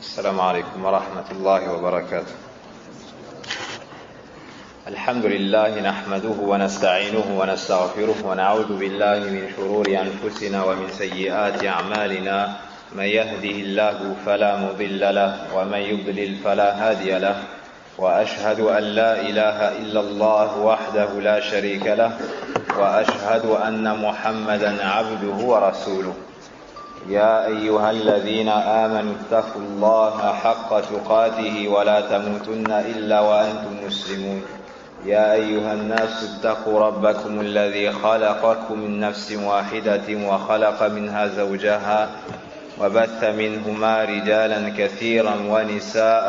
السلام عليكم ورحمة الله وبركاته. الحمد لله نحمده ونستعينه ونستغفره ونعوذ بالله من شرور أنفسنا ومن سيئات أعمالنا. من يهده الله فلا مضل له ومن يضلل فلا هادي له، وأشهد أن لا إله إلا الله وحده لا شريك له، وأشهد أن محمدا عبده ورسوله. يا أيها الذين آمنوا اتقوا الله حق تقاته ولا تموتن إلا وأنتم مسلمون. يا أيها الناس اتقوا ربكم الذي خلقكم من نفس واحدة وخلق منها زوجها وبث منهما رجالا كثيرا ونساء،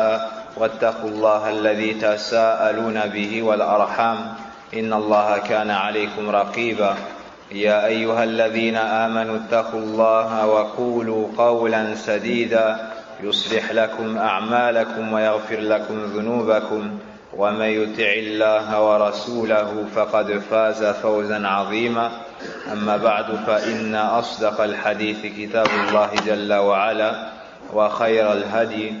واتقوا الله الذي تساءلون به والأرحام إن الله كان عليكم رقيبا. يا أيها الذين آمنوا اتقوا الله وقولوا قولا سديدا يصلح لكم أعمالكم ويغفر لكم ذنوبكم، ومن يطع الله ورسوله فقد فاز فوزا عظيما. أما بعد، فإن أصدق الحديث كتاب الله جل وعلا، وخير الهدي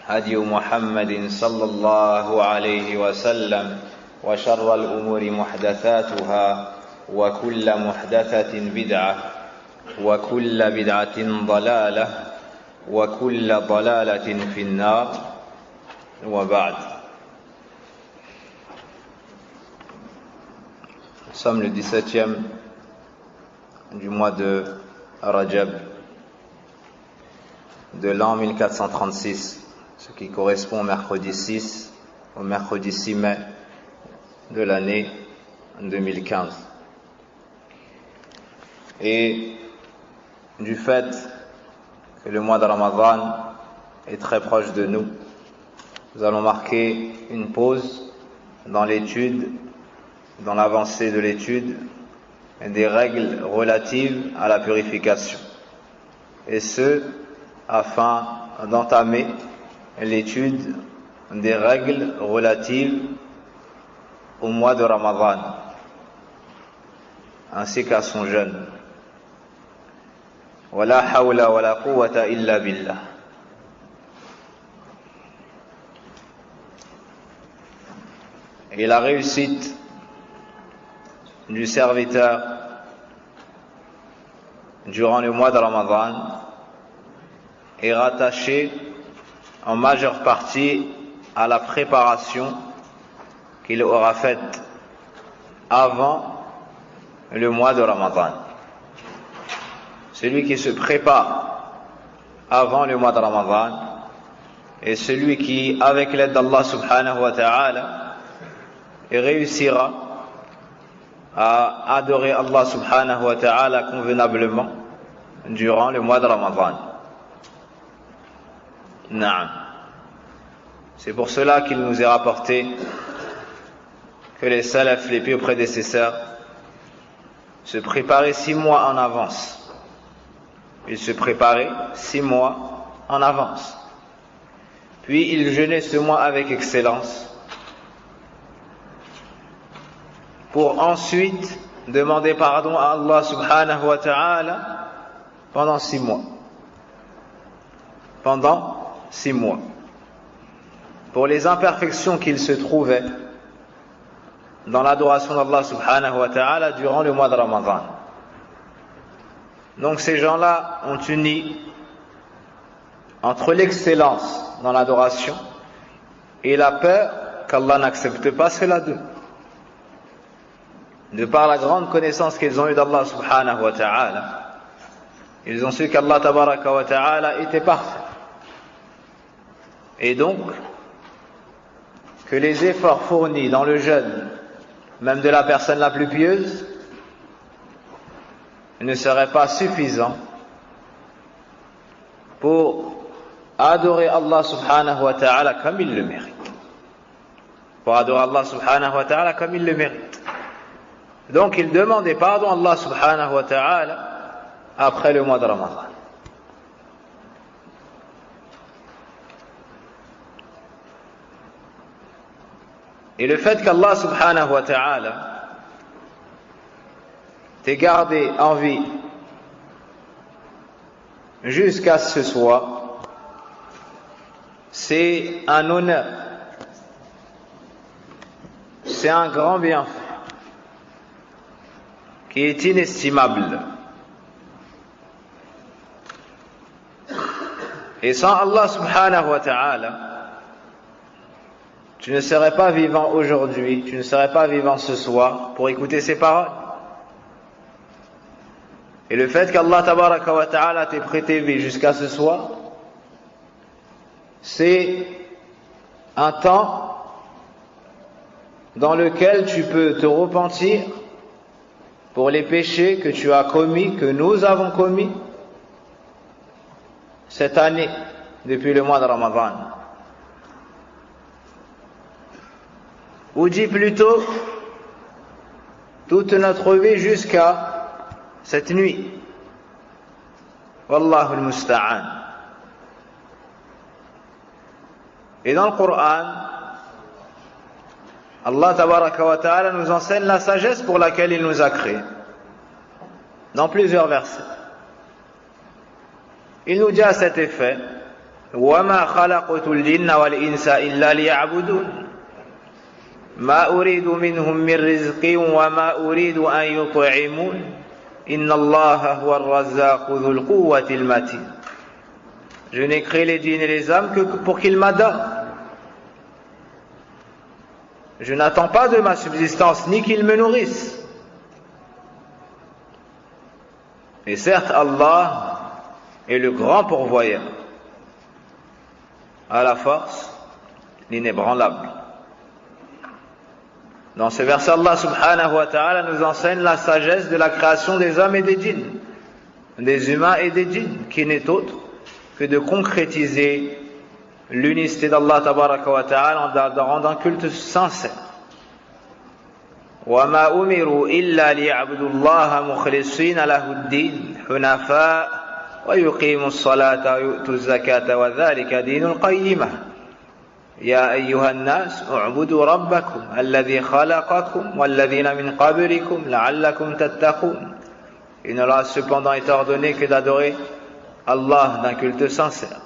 هدي محمد صلى الله عليه وسلم، وشر الأمور محدثاتها، وكل محدثة بدعة، وكل بدعة ضلالة، وكل ضلالة في النار، وبعد. Nous sommes le 17e du mois de Rajab de l'an 1436, ce qui correspond au mercredi 6 mai de l'année 2015. Et du fait que le mois de Ramadan est très proche de nous, nous allons marquer une pause dans l'étude, dans l'avancée de l'étude des règles relatives à la purification, et ce afin d'entamer l'étude des règles relatives au mois de Ramadan ainsi qu'à son jeûne. Wala hawla wala quwwata illa billah. Et la réussite du serviteur durant le mois de Ramadan est rattachée en majeure partie à la préparation qu'il aura faite avant le mois de Ramadan. Celui qui se prépare avant le mois de Ramadan est celui qui, avec l'aide d'Allah subhanahu wa ta'ala, réussira à adorer Allah subhanahu wa ta'ala convenablement durant le mois de Ramadan. Naam. C'est pour cela qu'il nous est rapporté que les salafs, les pieux prédécesseurs, se préparaient 6 mois en avance. Ils se préparaient 6 mois en avance. Puis ils jeûnaient ce mois avec excellence, pour ensuite demander pardon à Allah subhanahu wa ta'ala pendant 6 mois. Pendant 6 mois. Pour les imperfections qu'ils se trouvaient dans l'adoration d'Allah subhanahu wa ta'ala durant le mois de Ramadan. Donc ces gens-là ont uni entre l'excellence dans l'adoration et la peur qu'Allah n'accepte pas cela d'eux. De par la grande connaissance qu'ils ont eue d'Allah subhanahu wa ta'ala, ils ont su qu'Allah tabaraka wa ta'ala était parfait. Et donc, que les efforts fournis dans le jeûne, même de la personne la plus pieuse, ne seraient pas suffisants pour adorer Allah subhanahu wa ta'ala comme il le mérite. Pour adorer Allah subhanahu wa ta'ala comme il le mérite. Donc il demandait pardon à Allah subhanahu wa ta'ala après le mois de Ramadan. Et le fait qu'Allah subhanahu wa ta'ala t'ait gardé en vie jusqu'à ce soir c'est un honneur, c'est un grand bienfait qui est inestimable. Et sans Allah subhanahu wa ta'ala, tu ne serais pas vivant aujourd'hui, tu ne serais pas vivant ce soir pour écouter ces paroles. Et le fait qu'Allah tabaraka wa ta'ala t'ait prêté vie jusqu'à ce soir, c'est un temps dans lequel tu peux te repentir pour les péchés que tu as commis, que nous avons commis cette année, depuis le mois de Ramadan. Ou dit plutôt, toute notre vie jusqu'à cette nuit. Wallahu al-musta'an. Et dans le Coran, Allah tabaraka wa ta'ala nous enseigne la sagesse pour laquelle il nous a créés. Dans plusieurs versets. Il nous dit à cet effet, وَمَا خَلَقْتُ الْجِنَّ وَالْإِنسَ إِلَّا لِيَعْبُدُونَ ما أريد منهم من رزق وما أريد أن يطعمون إن الله هو الرزاق ذو القوة المتين. Je n'ai créé les djinns et les âmes que pour qu'ils m'adorent. Je n'attends pas de ma subsistance ni qu'ils me nourrissent. Et certes, Allah est le grand pourvoyeur, à la force, l'inébranlable. Dans ce verset, Allah subhanahu wa ta'ala nous enseigne la sagesse de la création des hommes et des djinns, des humains et des djinns, qui n'est autre que de concrétiser l'unicité d'Allah tabaraka wa ta'ala en rendant un culte sincère. وَمَا أُمِرُوا إِلَّا لِيَعْبُدُوا اللَّهَ مُخْلِصِينَ لَهُ الدِّينَ حُنَفَاءَ وَيُقِيمُوا الصَّلَاةَ وَيُؤْتُوا الزَّكَاةَ وَذَلِكَ دِينُ الْقَيِّمَةِ يا أيها الناس اعبدوا ربكم الذي خلقكم والذين من قبلكم لعلكم تتقون. Il ne leur a cependant été ordonné que d'adorer Allah d'un culte sincère,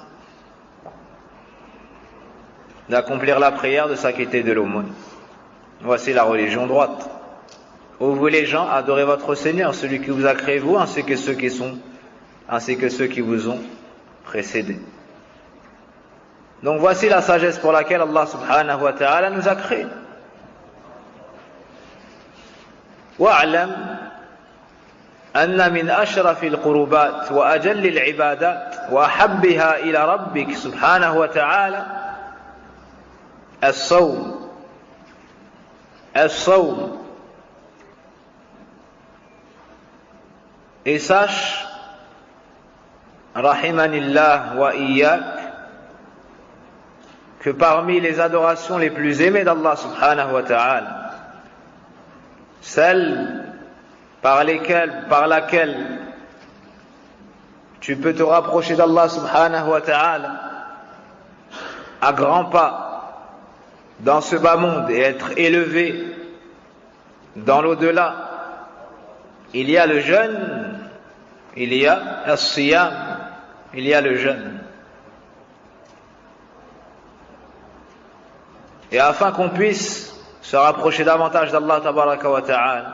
d'accomplir la prière, de s'acquitter de l'aumône. Voici la religion droite. Ô vous les gens, adorez votre Seigneur, celui qui vous a créé vous, ainsi que ceux qui vous ont précédés. Donc voici la sagesse pour laquelle Allah subhanahu wa ta'ala nous a créés. وَاعْلَمْ أَنَّ مِنْ أَشْرَفِ الْقُرُبَاتِ وَأَجَلِّ الْعِبَادَاتِ وَأَحَبِّهَا إِلَى رَبِّكَ سُبْحَانَهُ وَتَعَالَى الصوم. Et sache, rahimanillah wa iyyak, que parmi les adorations les plus aimées d'Allah subhanahu wa ta'ala, celle par laquelle tu peux te rapprocher d'Allah subhanahu wa ta'ala à grands pas dans ce bas monde et être élevé dans l'au-delà, il y a le jeûne, il y a as-siyam, il y a le jeûne. Et afin qu'on puisse se rapprocher davantage d'Allah tabaraka wa ta'ala,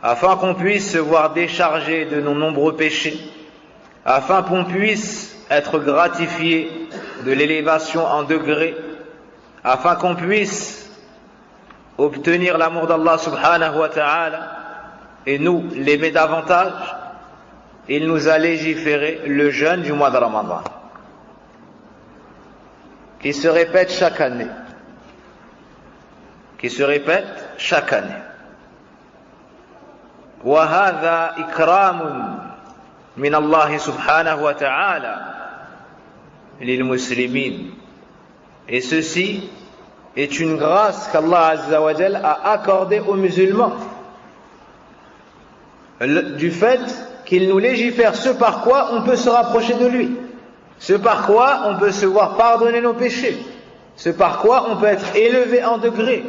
afin qu'on puisse se voir décharger de nos nombreux péchés, afin qu'on puisse être gratifié de l'élévation en degrés, afin qu'on puisse obtenir l'amour d'Allah subhanahu wa ta'ala et nous l'aimer davantage, il nous a légiféré le jeûne du mois de Ramadan, qui se répète chaque année. وهذا إكرام من الله سبحانه وتعالى للمسلمين. Et ceci est une grâce qu'Allah Azza wa Jal a accordée aux musulmans, du fait qu'il nous légifère ce par quoi on peut se rapprocher de lui, ce par quoi on peut se voir pardonner nos péchés, ce par quoi on peut être élevé en degré.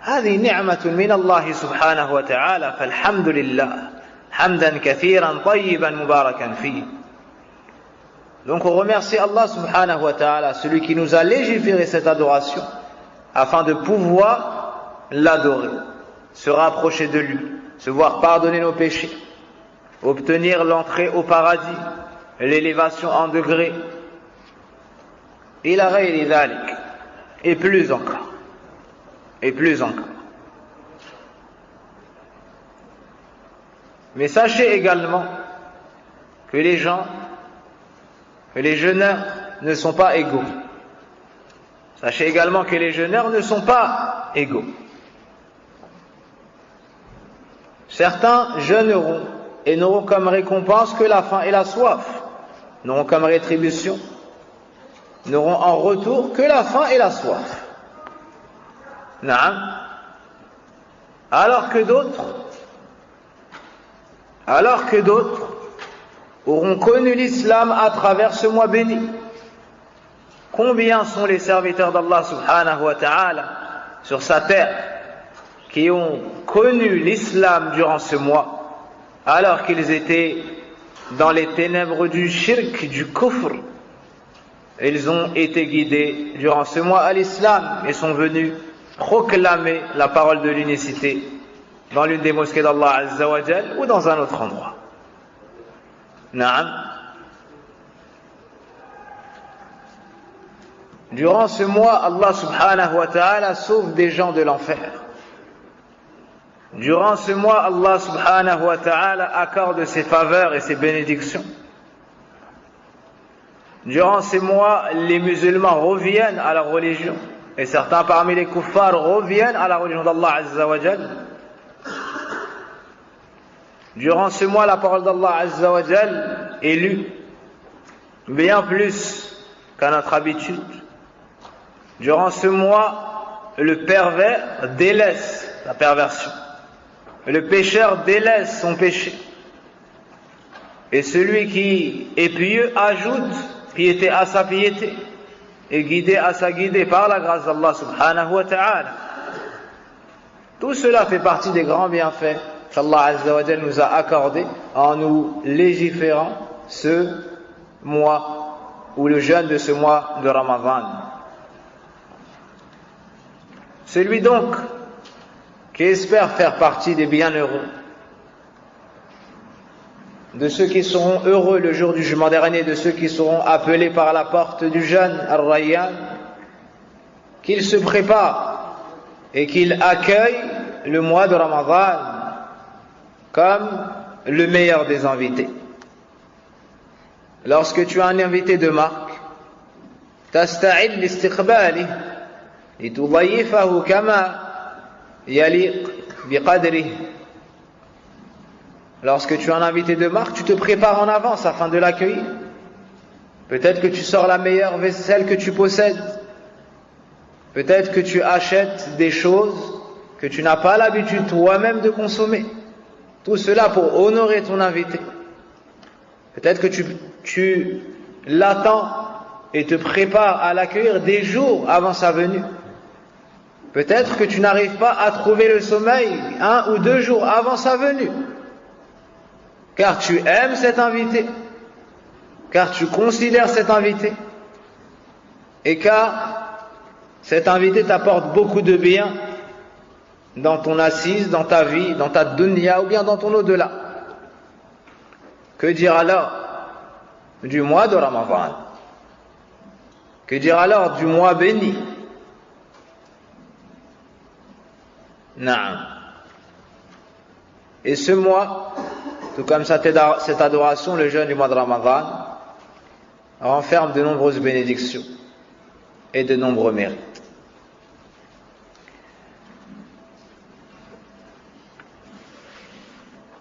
هذه نعمة من الله سبحانه وتعالى فالحمد لله حمدا كثيرا طيبا مباركا فيه. Donc on remercie Allah subhanahu wa ta'ala, celui qui nous a légiféré cette adoration, afin de pouvoir l'adorer, se rapprocher de lui, se voir pardonner nos péchés, obtenir l'entrée au paradis, l'élévation en degrés, ila ghayri dhalik, et plus encore, et plus encore. Mais sachez également que les gens, que les jeûneurs ne sont pas égaux. Sachez également que les jeûneurs ne sont pas égaux. Certains jeûneront et n'auront comme récompense que la faim et la soif, n'auront comme rétribution, n'auront en retour que la faim et la soif. Naam. Alors que d'autres auront connu l'islam à travers ce mois béni. Combien sont les serviteurs d'Allah subhanahu wa ta'ala sur sa terre qui ont connu l'islam durant ce mois alors qu'ils étaient dans les ténèbres du shirk, du kufr. Ils ont été guidés durant ce mois à l'islam et sont venus proclamer la parole de l'unicité dans l'une des mosquées d'Allah Azza wa Jal ou dans un autre endroit. Naam. Durant ce mois, Allah subhanahu wa ta'ala sauve des gens de l'enfer. Durant ce mois, Allah subhanahu wa ta'ala accorde ses faveurs et ses bénédictions. Durant ces mois, les musulmans reviennent à la religion. Et certains parmi les kuffars reviennent à la religion d'Allah Azza wa Jal. Durant ce mois, la parole d'Allah Azza wa Jal est lue bien plus qu'à notre habitude. Durant ce mois, le pervers délaisse la perversion. Le pécheur délaisse son péché. Et celui qui est pieux ajoute piété à sa piété et guidé à sa guidée par la grâce d'Allah subhanahu wa ta'ala. Tout cela fait partie des grands bienfaits qu'Allah Azza wa Jal nous a accordés en nous légiférant ce mois ou le jeûne de ce mois de Ramadan. Celui donc qui espère faire partie des bienheureux, de ceux qui seront heureux le jour du jugement dernier, de ceux qui seront appelés par la porte du jeûne, Ar-Rayyan, qu'il se prépare et qu'il accueille le mois de Ramadan comme le meilleur des invités. Lorsque tu as un invité de marque, tasta'id l'istiqbali litudayyifahu kama yaliq biqadrihi. Lorsque tu as un invité de marque, tu te prépares en avance afin de l'accueillir. Peut-être que tu sors la meilleure vaisselle que tu possèdes. Peut-être que tu achètes des choses que tu n'as pas l'habitude toi-même de consommer. Tout cela pour honorer ton invité. Peut-être que tu l'attends et te prépares à l'accueillir des jours avant sa venue. Peut-être que tu n'arrives pas à trouver le sommeil 1 ou 2 jours avant sa venue. Car tu aimes cet invité, car tu considères cet invité, et car cet invité t'apporte beaucoup de bien dans ton assise, dans ta vie, dans ta dunya ou bien dans ton au-delà. Que dire alors du mois de Ramadan? Que dire alors du mois béni? Naam. Et ce mois, tout comme cette adoration, le jeûne du mois de Ramadan, renferme de nombreuses bénédictions et de nombreux mérites.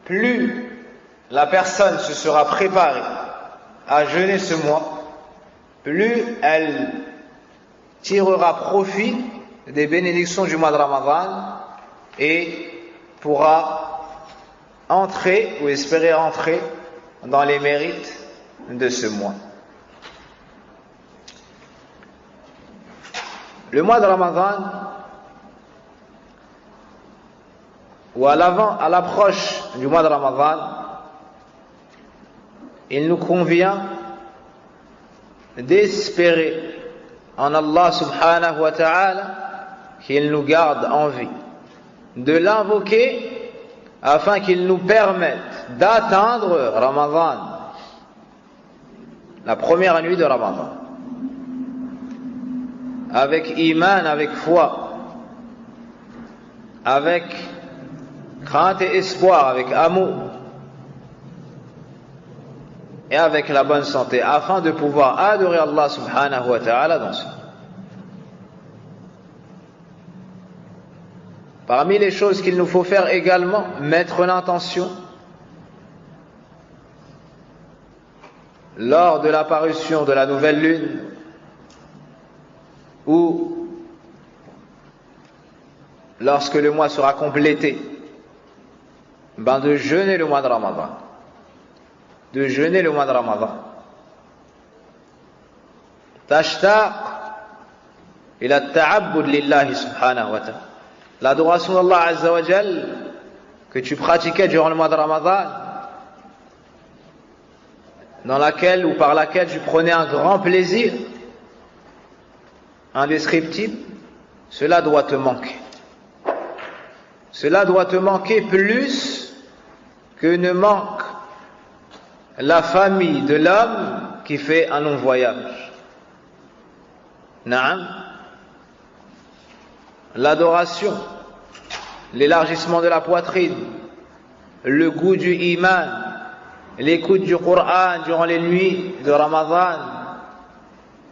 Plus la personne se sera préparée à jeûner ce mois, plus elle tirera profit des bénédictions du mois de Ramadan et pourra entrer ou espérer entrer dans les mérites de ce mois. Le mois de Ramadan, ou à l'approche du mois de Ramadan, il nous convient d'espérer en Allah subhanahu wa ta'ala qu'il nous garde en vie, de l'invoquer afin qu'il nous permette d'atteindre Ramadan, la première nuit de Ramadan, avec iman, avec foi, avec crainte et espoir, avec amour et avec la bonne santé, afin de pouvoir adorer Allah subhanahu wa ta'ala dans ce. Parmi les choses qu'il nous faut faire également, mettre l'intention lors de l'apparition de la nouvelle lune ou lorsque le mois sera complété, de jeûner le mois de Ramadan. De jeûner le mois de Ramadan. Tashtaq ila at-ta'abbud lillahi subhanahu wa ta'ala. L'adoration d'Allah Azza wa Jal que tu pratiquais durant le mois de Ramadan, dans laquelle ou par laquelle tu prenais un grand plaisir indescriptible, cela doit te manquer. Cela doit te manquer plus que ne manque la famille de l'homme qui fait un long voyage. Naam. L'adoration, l'élargissement de la poitrine, le goût du iman, l'écoute du Coran durant les nuits de Ramadan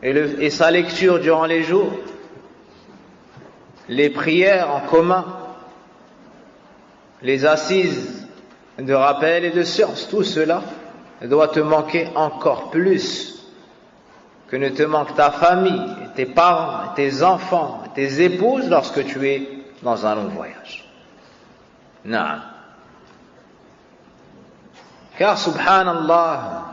et sa lecture durant les jours, les prières en commun, les assises de rappel et de science, tout cela doit te manquer encore plus que ne te manque ta famille, tes parents, tes enfants, tes épouses lorsque tu es dans un long voyage. Naam. Car subhanallah,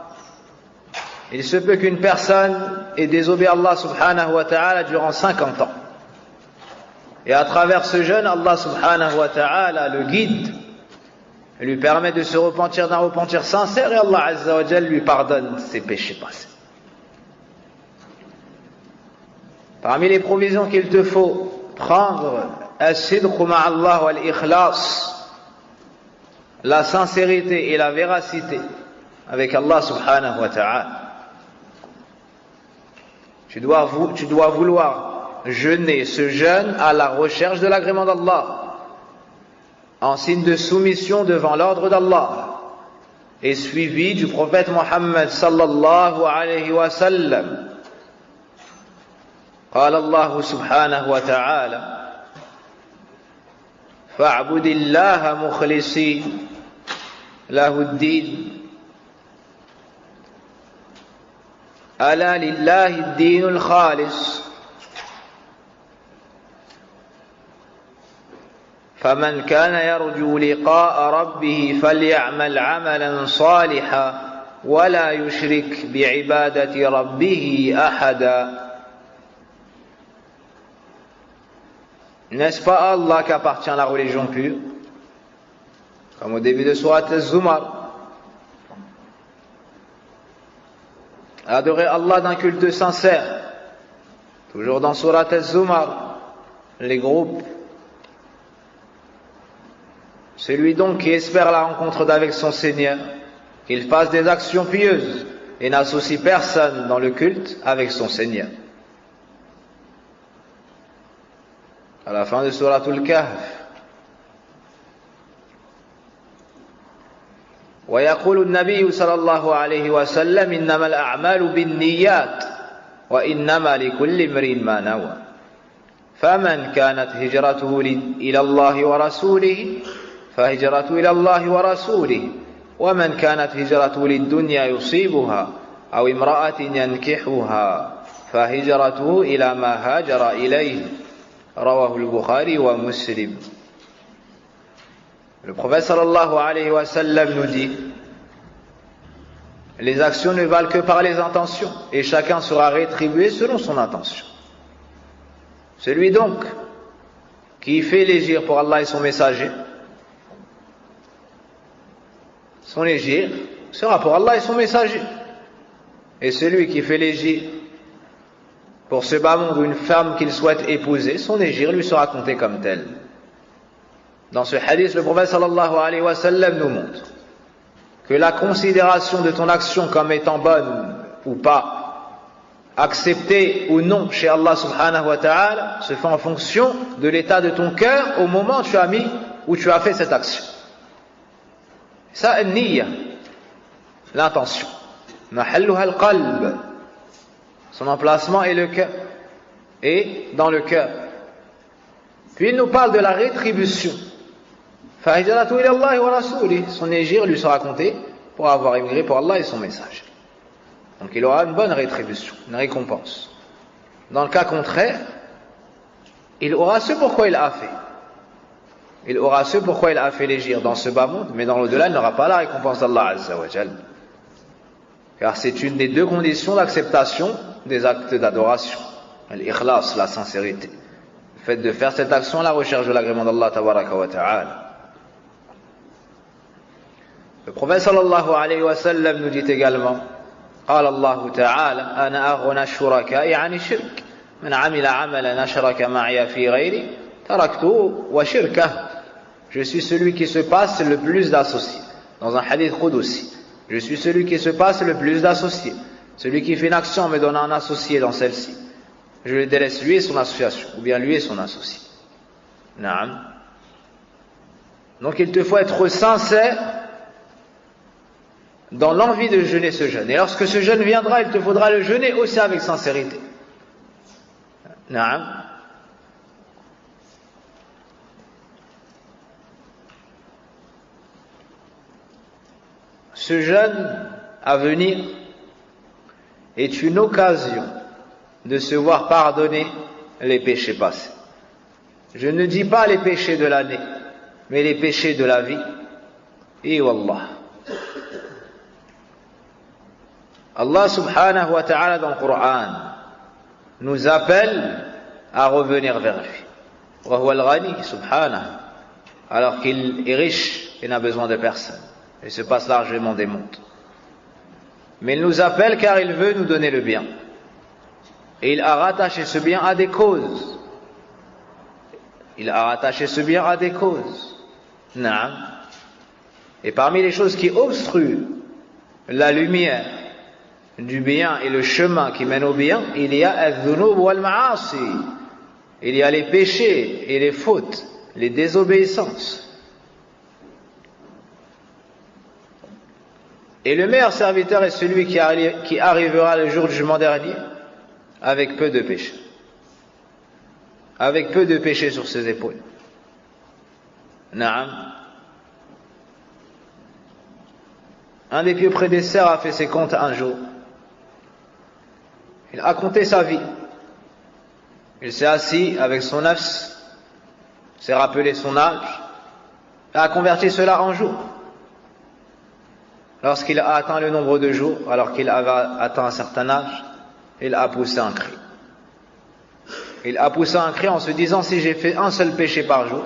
il se peut qu'une personne ait désobéi à Allah subhanahu wa ta'ala durant 50 ans. Et à travers ce jeûne, Allah subhanahu wa ta'ala le guide, lui permet de se repentir d'un repentir sincère et Allah azza wa jal lui pardonne ses péchés passés. Parmi les provisions qu'il te faut prendre, as-sidqu ma'allah wal-ikhlas, la sincérité et la véracité avec Allah subhanahu wa ta'ala. Tu dois vouloir jeûner ce jeûne à la recherche de l'agrément d'Allah, en signe de soumission devant l'ordre d'Allah, et suivi du prophète Muhammad sallallahu alayhi wa sallam. قال الله سبحانه وتعالى فاعبد الله مخلصين له الدين ألا لله الدين الخالص فمن كان يرجو لقاء ربه فليعمل عملا صالحا ولا يشرك بعبادة ربه أحدا. N'est-ce pas à Allah qu'appartient la religion pure? Comme au début de Surat Az-Zumar. Adorer Allah d'un culte sincère. Toujours dans Surat Az-Zumar, les groupes. Celui donc qui espère la rencontre d'avec son Seigneur, qu'il fasse des actions pieuses et n'associe personne dans le culte avec son Seigneur. À la fin de Suratul Kahf. ويقول النبي صلى الله عليه وسلم إنما الأعمال بالنيات وإنما لكل امرئ ما نوى فمن كانت هجرته إلى الله ورسوله فهجرته إلى الله ورسوله ومن كانت هجرته للدنيا يصيبها أو امرأة ينكحها فهجرته إلى ما هاجر إليه رواه البخاري ومسلم. Le prophète sallallahu alayhi wa sallam nous dit: les actions ne valent que par les intentions et chacun sera rétribué selon son intention. Celui donc qui fait l'hégire pour Allah et son messager, son hégire sera pour Allah et son messager. Et celui qui fait l'égir pour ce bas monde ou une femme qu'il souhaite épouser, son égir lui sera compté comme tel. Dans ce hadith, le prophète sallallahu alayhi wa sallam nous montre que la considération de ton action comme étant bonne ou pas, acceptée ou non chez Allah subhanahu wa ta'ala, se fait en fonction de l'état de ton cœur au moment où tu as fait cette action. Ça, niyya, l'intention. Mahalluha al-qalb, son emplacement est le cœur, et dans le cœur. Puis il nous parle de la rétribution. فَهِجْرَتُهُ إِلَى اللَّهِ وَرَسُولِهِ, son égir lui sera compté pour avoir émigré pour Allah et son message. Donc il aura une bonne rétribution, une récompense. Dans le cas contraire, il aura ce pourquoi il a fait. Il aura ce pourquoi il a fait l'égir dans ce bas monde, mais dans l'au-delà, il n'aura pas la récompense d'Allah Azza wa Jal. Car c'est une des deux conditions d'acceptation des actes d'adoration. L'ikhlas, la sincérité. Le fait de faire cette action à la recherche de l'agrément d'Allah tabaraka wa ta'ala. Le prophète sallallahu alayhi wa sallam nous dit également, قال الله تعالى أنا أغنى الشركاء عن الشرك من عمل عملا أشرك معي في غيري تركته وشركه. Je suis celui qui se passe le plus d'associés. Dans un hadith Qudusi, je suis celui qui se passe le plus d'associés. Celui qui fait une action en me donnant un associé dans celle-ci, je le délaisse lui et son association, ou bien lui et son associé. Naam. Donc il te faut être sincère dans l'envie de jeûner ce jeûne. Et lorsque ce jeûne viendra, il te faudra le jeûner aussi avec sincérité. Naam. Ce jeûne à venir est une occasion de se voir pardonner les péchés passés. Je ne dis pas les péchés de l'année, mais les péchés de la vie. Et wallah. Allah subhanahu wa ta'ala dans le Coran nous appelle à revenir vers lui. Wa huwa al-ghani subhanahu, alors qu'il est riche et n'a besoin de personne. Il se passe largement des mondes. Mais il nous appelle car il veut nous donner le bien. Et il a rattaché ce bien à des causes. Il a rattaché ce bien à des causes. Naam. Et parmi les choses qui obstruent la lumière du bien et le chemin qui mène au bien, il y a al-dhunub wal-ma'asi. Il y a les péchés et les fautes, les désobéissances. Et le meilleur serviteur est celui qui arrivera le jour du jugement dernier avec peu de péchés. Avec peu de péchés sur ses épaules. Naam. Un des pieux prédécesseurs a fait ses comptes un jour. Il a compté sa vie. Il s'est assis avec son nafs, s'est rappelé son âge, et a converti cela en jours. Lorsqu'il a atteint le nombre de jours, alors qu'il avait atteint un certain âge, il a poussé un cri. Il a poussé un cri en se disant, si j'ai fait un seul péché par jour,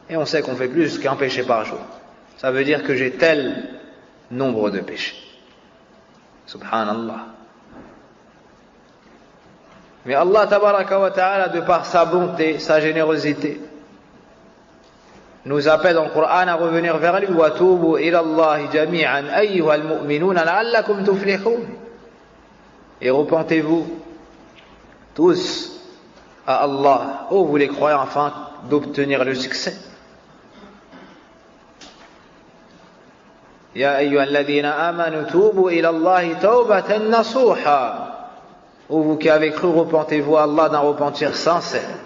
et on sait qu'on fait plus qu'un péché par jour, ça veut dire que j'ai tel nombre de péchés. Subhanallah. Mais Allah tabaraka wa ta'ala, de par sa bonté, sa générosité, nous appelle dans le Coran à revenir vers lui. وَتُوبُوا إِلَى اللَّهِ جَمِيعًا أَيُّهَا الْمُؤْمِنُونَ لَعَلَّكُمْ تُفْلِحُونَ. Et repentez-vous tous à Allah, ô vous les croyants, afin d'obtenir le succès. يَا أَيُّهَا الَّذِينَ آمَنُوا تُوبُوا إِلَى اللَّهِ تَوْبَةً نَصُوحًا. Ô vous qui avez cru, repentez-vous à Allah d'un repentir sincère.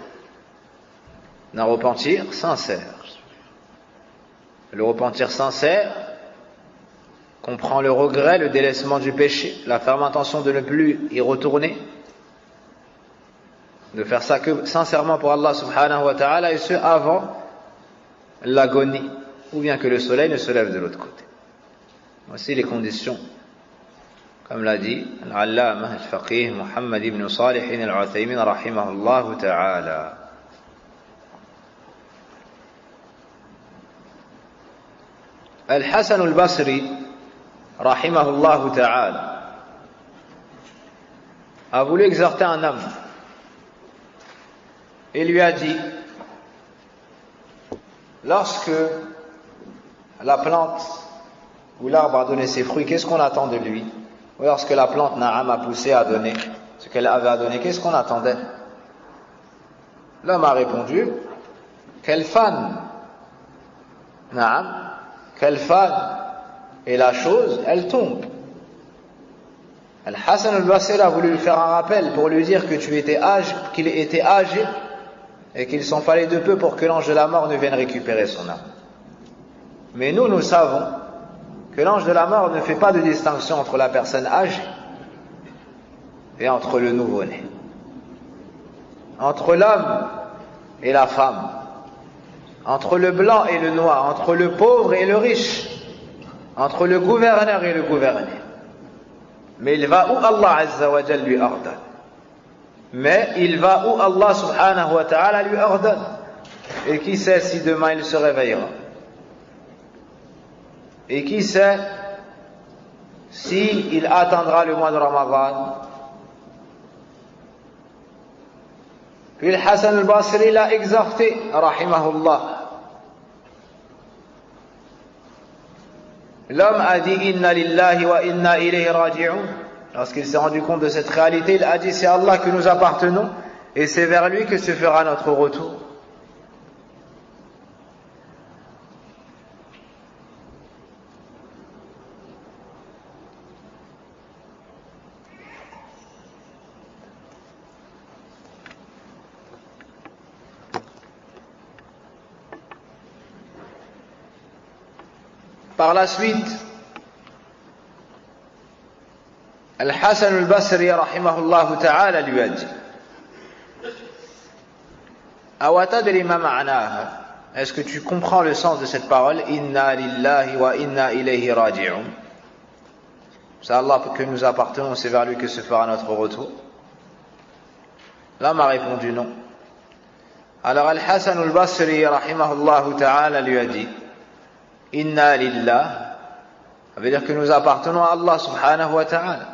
D'un repentir sincère. Le repentir sincère comprend le regret, le délaissement du péché, la ferme intention de ne plus y retourner, de faire ça que sincèrement pour Allah subhanahu wa ta'ala, et ce avant l'agonie, ou bien que le soleil ne se lève de l'autre côté. Voici les conditions, comme l'a dit al-allama al-faqih Muhammad ibn Salih al-Uthaymin rahimahullah ta'ala. Al-Hasan al-Basri rahimahullah ta'ala a voulu exhorter un homme et lui a dit, lorsque la plante ou l'arbre a donné ses fruits, qu'est-ce qu'on attend de lui? Ou lorsque la plante Na'am a poussé à donner ce qu'elle avait à donner, qu'est-ce qu'on attendait? L'homme a répondu, quel fan, Na'am, quel fan, et la chose, elle tombe. Al-Hassan al-Basri a voulu lui faire un rappel pour lui dire que qu'il était âgé et qu'il s'en fallait de peu pour que l'ange de la mort ne vienne récupérer son âme. Mais nous savons que l'ange de la mort ne fait pas de distinction entre la personne âgée et entre le nouveau-né, entre l'homme et la femme, entre le blanc et le noir, entre le pauvre et le riche, entre le gouverneur et le gouverné. Mais il va où Allah Azza wa Jal lui ordonne. Mais il va où Allah subhanahu wa ta'ala lui ordonne. Et qui sait si demain il se réveillera? Et qui sait si il atteindra le mois de Ramadan? Puis le Hassan al-Basri l'a exhorté, rahimahullah. L'homme a dit Inna lillahi wa inna ilayhi raji'un. Lorsqu'il s'est rendu compte de cette réalité, il a dit c'est Allah que nous appartenons et c'est vers lui que se fera notre retour. Par la suite, Al-Hassan al-Basri rahimahullah ta'ala lui a dit Awatadri ma ma'naha, est-ce que tu comprends le sens de cette parole? Inna lillahi wa inna ilayhi raji'un. C'est Allah que nous appartenons, c'est vers lui que se fera notre retour. L'homme a répondu non. Alors Al-Hassan al-Basri rahimahullah ta'ala lui a dit Inna lillah, ça veut dire que nous appartenons à Allah subhanahu wa ta'ala.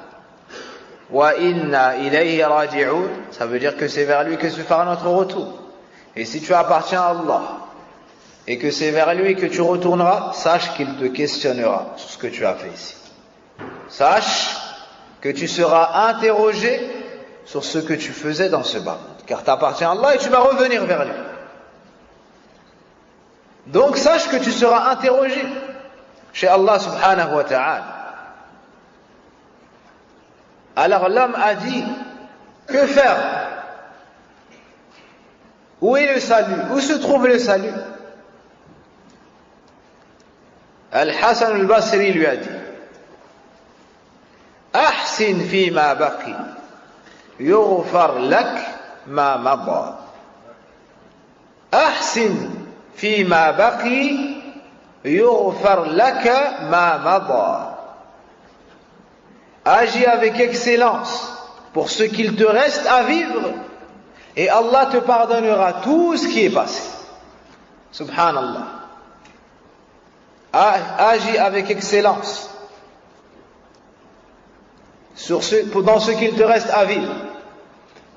Wa inna ilayhi raji'un, ça veut dire que c'est vers lui que se fera notre retour. Et si tu appartiens à Allah et que c'est vers lui que tu retourneras, sache qu'il te questionnera sur ce que tu as fait ici. Sache que tu seras interrogé sur ce que tu faisais dans ce bas, car tu appartiens à Allah et tu vas revenir vers lui. Donc sache que tu seras interrogé chez Allah subhanahu wa ta'ala. Alors l'homme a dit, que faire? Où est le salut? Où se trouve le salut? Al-Hassan al-Basri lui a dit, Ahsin fi ma baqi, yughfar lak ma mada. Ahsin فيما بقي يغفر لك ما مضى. Agis avec excellence pour ce qu'il te reste à vivre et Allah te pardonnera tout ce qui est passé. Subhanallah. Agis avec excellence dans ce qu'il te reste à vivre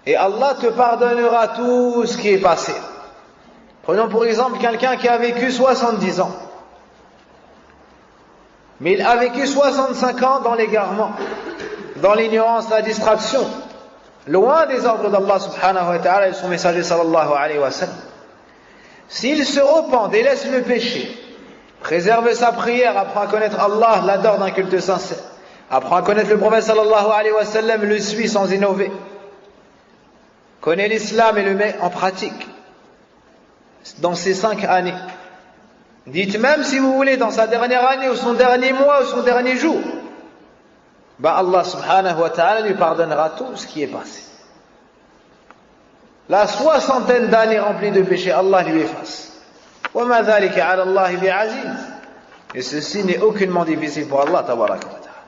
et Allah te pardonnera tout ce qui est passé. Prenons pour exemple quelqu'un qui a vécu 70 ans. Mais il a vécu 65 ans dans l'égarement, dans l'ignorance, la distraction, loin des ordres d'Allah subhanahu wa ta'ala et de son messager sallallahu alayhi wa sallam. S'il se repent et laisse le péché, préserve sa prière, apprend à connaître Allah, l'adore d'un culte sincère, apprend à connaître le prophète sallallahu alayhi wa sallam, le suit sans innover, connaît l'islam et le met en pratique, dans ces 5 années. Dites même si vous voulez dans sa dernière année ou son dernier mois ou son dernier jour, Allah subhanahu wa ta'ala lui pardonnera tout ce qui est passé. La 60aine d'années remplies de péché, Allah lui efface. وَمَا ذَلِكَ عَلَى اللَّهِ بِعَزِيزٍ. Et ceci n'est aucunement difficile pour Allah tabaraka wa ta'ala.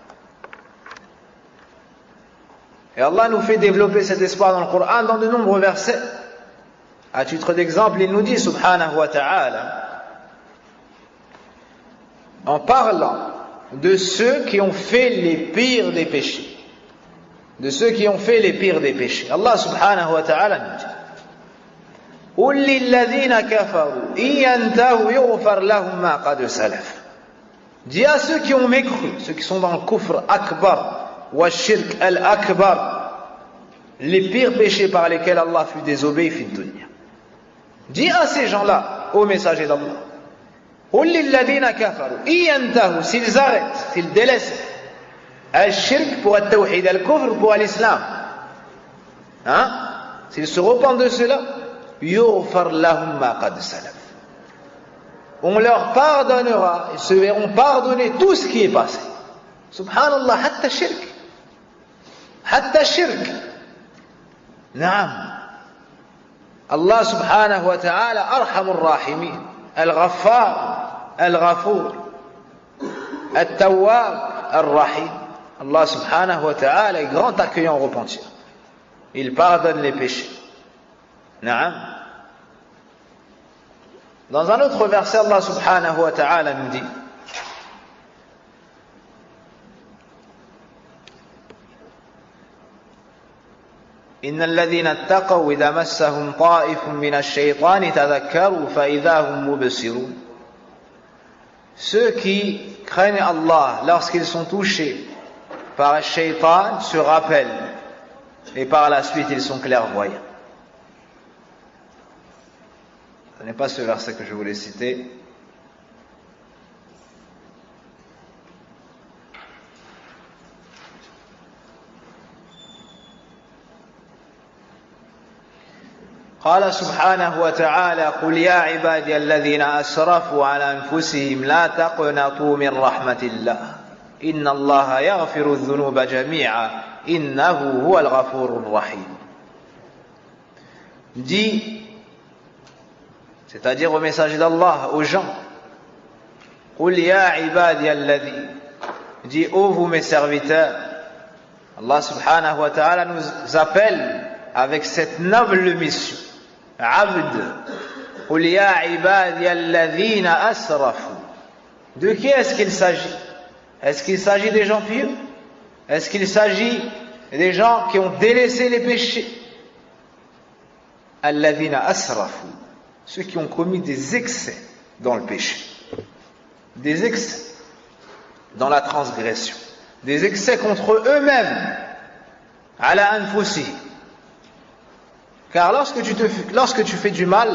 Et Allah nous fait développer cet espoir dans le Coran dans de nombreux versets. À titre d'exemple, il nous dit subhanahu wa ta'ala, en parlant de ceux qui ont fait les pires des péchés, de ceux qui ont fait les pires des péchés. Allah subhanahu wa ta'ala nous dit قُلْ لِلَّذِينَ كَفَرُوا إِنْ يَنْتَهُوا يُغْفَرْ لَهُمْ مَا قَدْ سَلَفَ. Dis à ceux qui ont mécru, ceux qui sont dans le kufr akbar wa shirk al-akbar, les pires péchés par lesquels Allah fut désobéi fi dunya. Dis à ces gens-là, ô messager d'Allah, قُلْ لِلَّذِينَ كَفَرُوا إِنْ يَنْتَهُوا, s'ils arrêtent, s'ils délaissent al-shirk pour al-tawhid, al-kufr pour l'islam, s'ils se repentent de cela, يُغْفَرْ لَهُمْ مَا قَدْ سَلَفَ, on leur pardonnera, ils se verront pardonner tout ce qui est passé. Subhanallah, hatta shirk. Hatta shirk. Naam. Allah subhanahu wa ta'ala, arhamur rahimin, al-ghaffar, al-ghafour, al-tawwab, al-rahim. Allah subhanahu wa ta'ala est grand accueillant au repentir. Il pardonne les péchés. Naam. Dans un autre verset, Allah subhanahu wa ta'ala nous dit إن الذين اتقوا إذا مسهم طائف من الشيطان تذكروا فإذا هم مبصرون. Ceux qui craignent Allah lorsqu'ils sont touchés par le shaitan se rappellent et par la suite ils sont clairvoyants. Ce n'est pas ce verset que je voulais citer. قال سبحانه وتعالى قل يا عبادي الذين أسرفوا على أنفسهم لا تقنطوا من رحمة الله إن الله يغفر الذنوب جميعا إنه هو الغفور الرحيم. Dis, c'est-à-dire au messager d'Allah, aux gens, قل يا عبادي الذين, dis ô vous mes serviteurs. Allah subhanahu wa ta'ala nous appelle avec cette noble mission. Abd, قل يا عبادي الذين أسرفوا. De qui est-ce qu'il s'agit? Est-ce qu'il s'agit des gens pieux? Est-ce qu'il s'agit des gens qui ont délaissé les péchés? الذين أسرفوا, ceux qui ont commis des excès dans le péché, des excès dans la transgression, des excès contre eux-mêmes, ala anfusihim. Car lorsque tu fais du mal,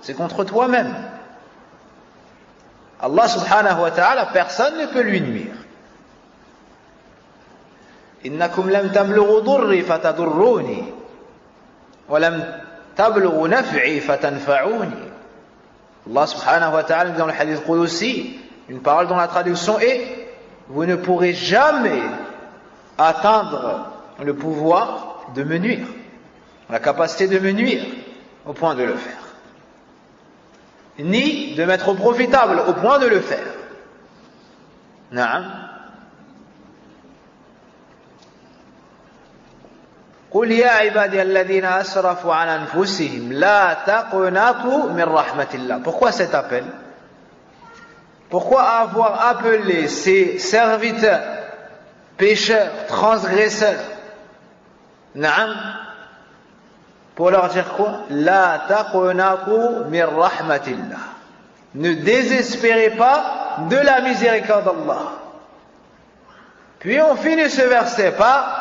c'est contre toi-même. Allah subhanahu wa ta'ala, personne ne peut lui nuire. Innakum lam tablughu durri fatadurruni wa lam tablughu naf'i fatanfa'uni. Allah subhanahu wa ta'ala, dans le hadith Qudusi, une parole dont la traduction est: vous ne pourrez jamais atteindre le pouvoir de me nuire, la capacité de me nuire au point de le faire, ni de m'être profitable au point de le faire. Naam. قل يا عبادي الذين أسرفوا على أنفسهم لا تقنطوا من رحمة الله. Pourquoi cet appel? Pourquoi avoir appelé ces serviteurs pécheurs, transgresseurs, naam, pour leur dire quoi? La taqnatu min rahmatillah. Ne désespérez pas de la miséricorde d'Allah. Puis on finit ce verset par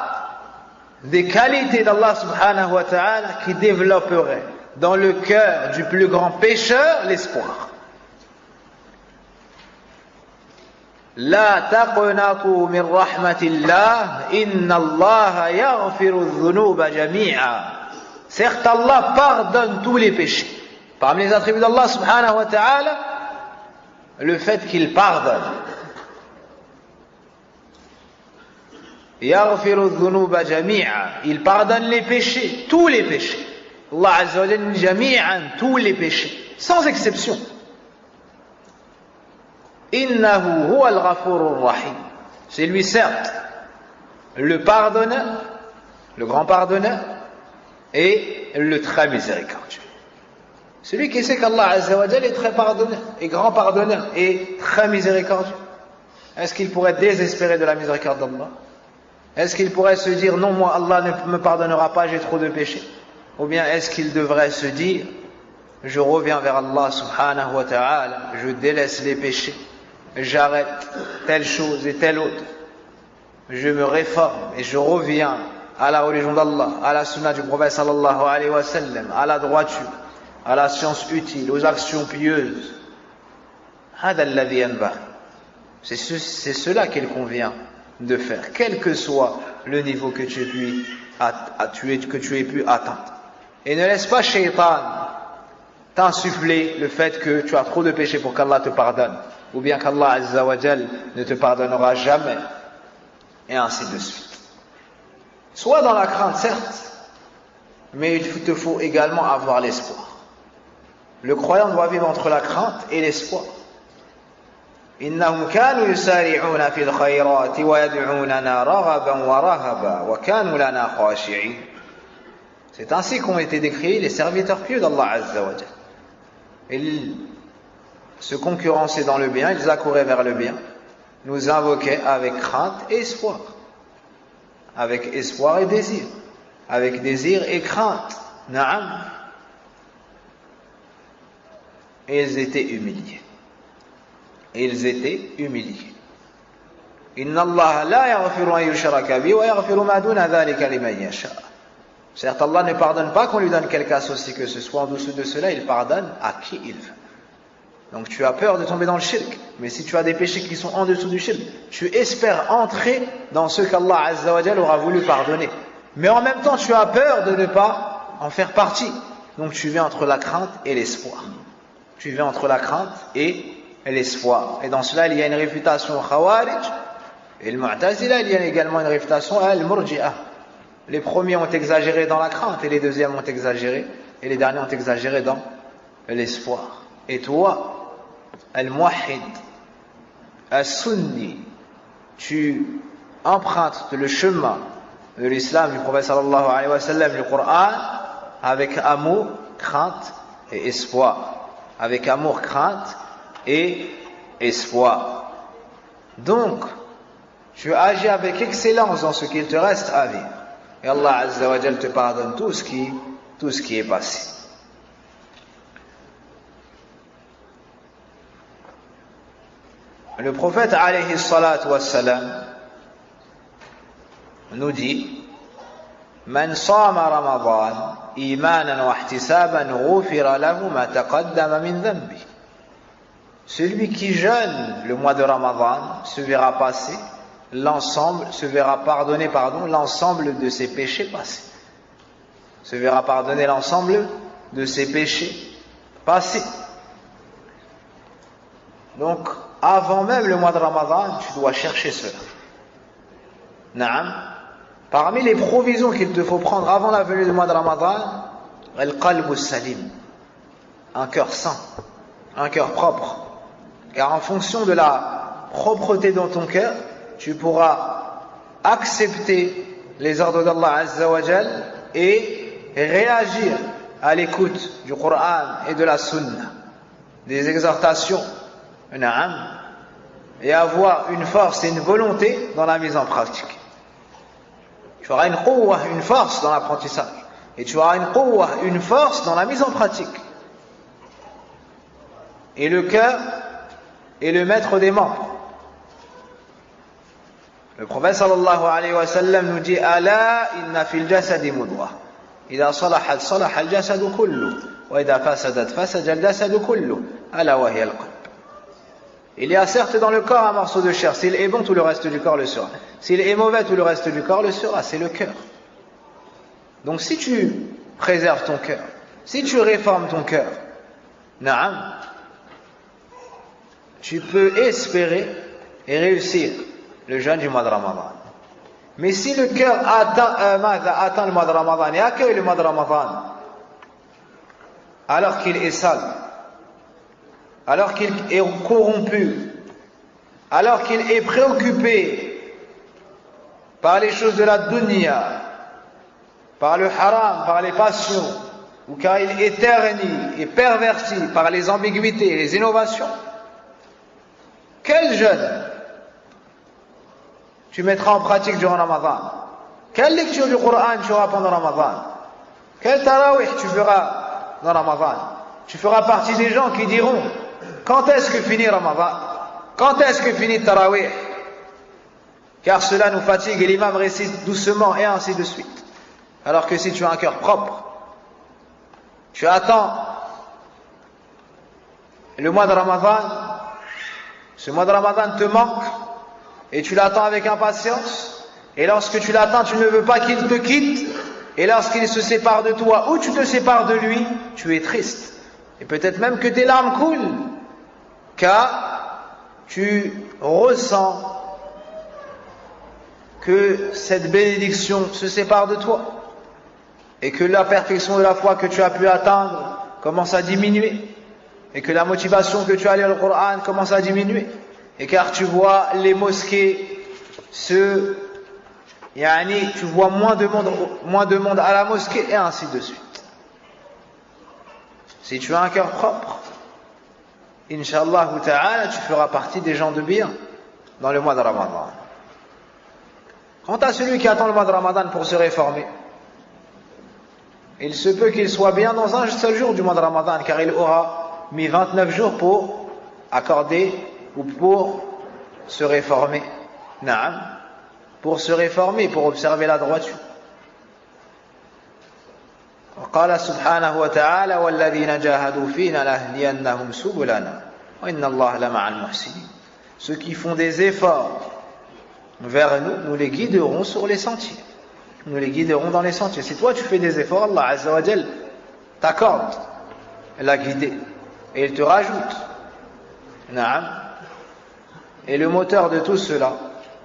des qualités d'Allah subhanahu wa ta'ala qui développeraient dans le cœur du plus grand pécheur l'espoir. La taqnatu min rahmatillah inna Allah yaghfiru dhunuba jami'a. Certes, Allah pardonne tous les péchés. Parmi les attributs d'Allah subhanahu wa ta'ala, le fait qu'il pardonne. Yaghfiru dhunuba jami'a. Il pardonne les péchés, tous les péchés. Allah azza wa jalla jami'an, tous les péchés, sans exception. Innahu huwa al-ghafurur rahim. C'est lui certes le pardonneur, le grand pardonneur, et le très miséricordieux. Celui qui sait qu'Allah azza wa jalla est très pardonneur, et grand pardonneur, et très miséricordieux, est-ce qu'il pourrait désespérer de la miséricorde d'Allah? Est-ce qu'il pourrait se dire non, moi Allah ne me pardonnera pas, j'ai trop de péchés? Ou bien est-ce qu'il devrait se dire je reviens vers Allah subhanahu wa ta'ala, je délaisse les péchés, j'arrête telle chose et telle autre, je me réforme et je reviens à la religion d'Allah, à la sunna du prophète sallallahu alayhi wa sallam, à la droiture, à la science utile, aux actions pieuses. C'est cela qu'il convient de faire, quel que soit le niveau que tu aies pu atteindre. Et ne laisse pas Shaitan t'insuffler le fait que tu as trop de péchés pour qu'Allah te pardonne, ou bien qu'Allah Azza wa Jal ne te pardonnera jamais, et ainsi de suite. Sois dans la crainte, certes, mais il te faut également avoir l'espoir. Le croyant doit vivre entre la crainte et l'espoir. إنهم كانوا يسارعون في الخيرات ويدعوننا رغبا ورهبا وكانوا لنا خاشعين. C'est ainsi qu'ont été décrits les serviteurs pieux d'Allah Azza wa Jal. Ils se concurrençaient dans le bien, ils accouraient vers le bien, nous invoquaient avec crainte et espoir, avec espoir et désir, avec désir et crainte. Naam. Et ils étaient humiliés. Ils étaient humiliés. Inna Allah la yaghfiru an yushraka bi wa yaghfiru ma duna dhalika liman yasha. Certes, Allah ne pardonne pas qu'on lui donne quelque associé que ce soit. En dessous de cela, il pardonne à qui il veut. Donc tu as peur de tomber dans le shirk, mais si tu as des péchés qui sont en dessous du shirk, tu espères entrer dans ce qu'Allah Azza wa Jal aura voulu pardonner. Mais en même temps, tu as peur de ne pas en faire partie. Donc tu vis entre la crainte et l'espoir. Tu vis entre la crainte et l'espoir. Et dans cela, il y a une réfutation au Khawarij et le Mu'tazila, il y a également une réfutation à Al-Murji'ah. Les premiers ont exagéré dans la crainte et les deuxièmes ont exagéré et les derniers ont exagéré dans l'espoir. Et toi, Al-Muwahhid, Al-Sunni, tu empruntes le chemin de l'islam, du prophète sallallahu alayhi wa sallam, du Coran, avec amour, crainte et espoir. Avec amour, crainte et espoir. Donc, tu agis avec excellence dans ce qu'il te reste à vivre. Et Allah Azza wa Jal te pardonne tout ce qui est passé. Le prophète alayhi salatu wassalam nous dit: Man sama Ramadan imanan wa ihtisaban ghufira lahu ma taqaddama min dhanbi. Celui qui jeûne le mois de Ramadan se verra pardonner l'ensemble de ses péchés passés. Se verra pardonner l'ensemble de ses péchés passés. Donc, avant même le mois de Ramadan, tu dois chercher cela. Naam. Parmi les provisions qu'il te faut prendre avant la venue du mois de Ramadan, al-qalbu salim, un cœur saint, un cœur propre. Car en fonction de la propreté dans ton cœur, tu pourras accepter les ordres d'Allah Azza wa Jal et réagir à l'écoute du Coran et de la Sunna, des exhortations, et avoir une force et une volonté dans la mise en pratique. Tu auras une quwwa, une force dans l'apprentissage, et tu auras une quwwa, une force dans la mise en pratique. Et le cœur est le maître des membres. Le prophète sallallahu alayhi wa sallam nous dit: Ala inna fil jasadi mudghah. Idha salahat salaha al jasadu kullu wa idha fasadat fasada al jasadu kullu. Ala wa hiya al qalb. Il y a certes dans le corps un morceau de chair. S'il est bon, tout le reste du corps le sera. S'il est mauvais, tout le reste du corps le sera. C'est le cœur. Donc si tu préserves ton cœur, si tu réformes ton cœur, na'am, tu peux espérer et réussir le jeûne du mois de Ramadan. Mais si le cœur atteint le mois de Ramadan et accueille le mois de Ramadan, alors qu'il est sale, alors qu'il est corrompu, alors qu'il est préoccupé par les choses de la dunya, par le haram, par les passions, ou car il est terni et perverti par les ambiguïtés et les innovations, quel jeûne tu mettras en pratique durant Ramadan? Quelle lecture du Coran tu auras pendant Ramadan? Quel tarawih tu feras dans Ramadan? Tu feras partie des gens qui diront, quand est-ce que finit Ramadan? Quand est-ce que finit tarawih? Car cela nous fatigue et l'imam récite doucement et ainsi de suite. Alors que si tu as un cœur propre, tu attends le mois de Ramadan, ce mois de Ramadan te manque et tu l'attends avec impatience, et lorsque tu l'attends tu ne veux pas qu'il te quitte, et lorsqu'il se sépare de toi ou tu te sépares de lui, tu es triste et peut-être même que tes larmes coulent, car tu ressens que cette bénédiction se sépare de toi et que la perfection de la foi que tu as pu atteindre commence à diminuer, et que la motivation que tu as à lire le Coran commence à diminuer, et car tu vois les mosquées tu vois moins de monde à la mosquée, et ainsi de suite. Si tu as un cœur propre, Inch'Allah ta'ala, tu feras partie des gens de bien dans le mois de Ramadan. Quant à celui qui attend le mois de Ramadan pour se réformer, il se peut qu'il soit bien dans un seul jour du mois de Ramadan, car il aura mis 29 jours pour accorder ou pour se réformer. Naam, pour se réformer, pour observer la droiture. وقال سبحانه وتعالى والذين جاهدوا فينا لنهدينهم سبلنا وإن الله لمع المحسنين. Ceux qui font des efforts vers nous, nous les guiderons sur les sentiers. Nous les guiderons dans les sentiers. Si toi tu fais des efforts, Allah Azza wa Jal t'accorde la guidée et il te rajoute. Naam. Et le moteur de tout cela,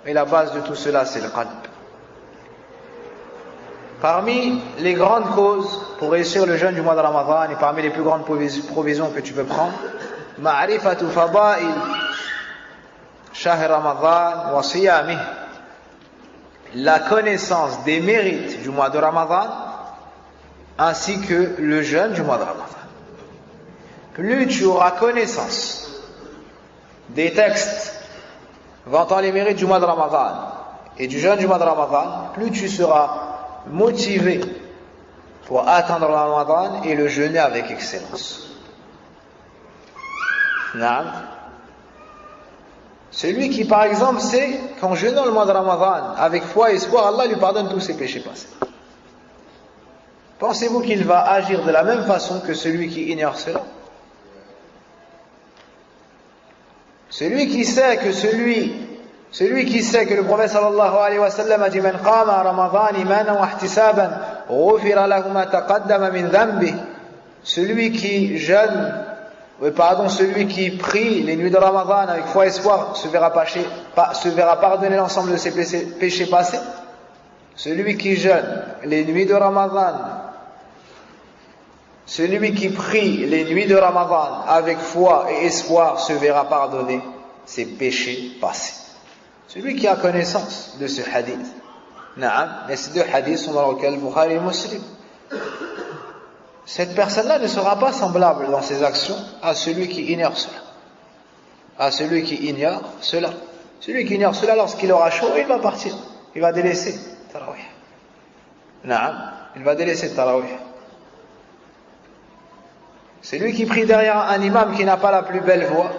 et la base de tout cela, c'est le qalb. Parmi les grandes causes pour réussir le jeûne du mois de Ramadan, et parmi les plus grandes provisions que tu peux prendre, ma'rifatu fada'il shahr Ramadan wa siyamih, la connaissance des mérites du mois de Ramadan ainsi que le jeûne du mois de Ramadan. Plus tu auras connaissance des textes vantant les mérites du mois de Ramadan et du jeûne du mois de Ramadan, plus tu seras motivé pour atteindre le Ramadan et le jeûner avec excellence. Naam. Celui qui, par exemple, sait qu'en jeûnant le mois de Ramadan avec foi et espoir, Allah lui pardonne tous ses péchés passés. Pensez-vous qu'il va agir de la même façon que celui qui ignore cela? Celui qui sait que le prophète sallallahu alayhi wa sallam a dit man qama ramadan imanan wa ihtisaban ghufira lahu ma taqaddama min dhanbi, celui qui prie les nuits de Ramadan avec foi et espoir se verra pardonner l'ensemble de ses péchés passés. Celui qui jeûne les nuits de Ramadan, celui qui prie les nuits de Ramadan avec foi et espoir se verra pardonner ses péchés passés. Celui qui a connaissance de ce hadith. Naam, et ces deux hadiths sont dans lequel Bukhari et Muslim. Cette personne-là ne sera pas semblable dans ses actions à celui qui ignore cela. Celui qui ignore cela, lorsqu'il aura chaud, il va partir. Il va délaisser Tarawih. Naam, il va délaisser Tarawih. C'est lui qui prie derrière un imam qui n'a pas la plus belle voix,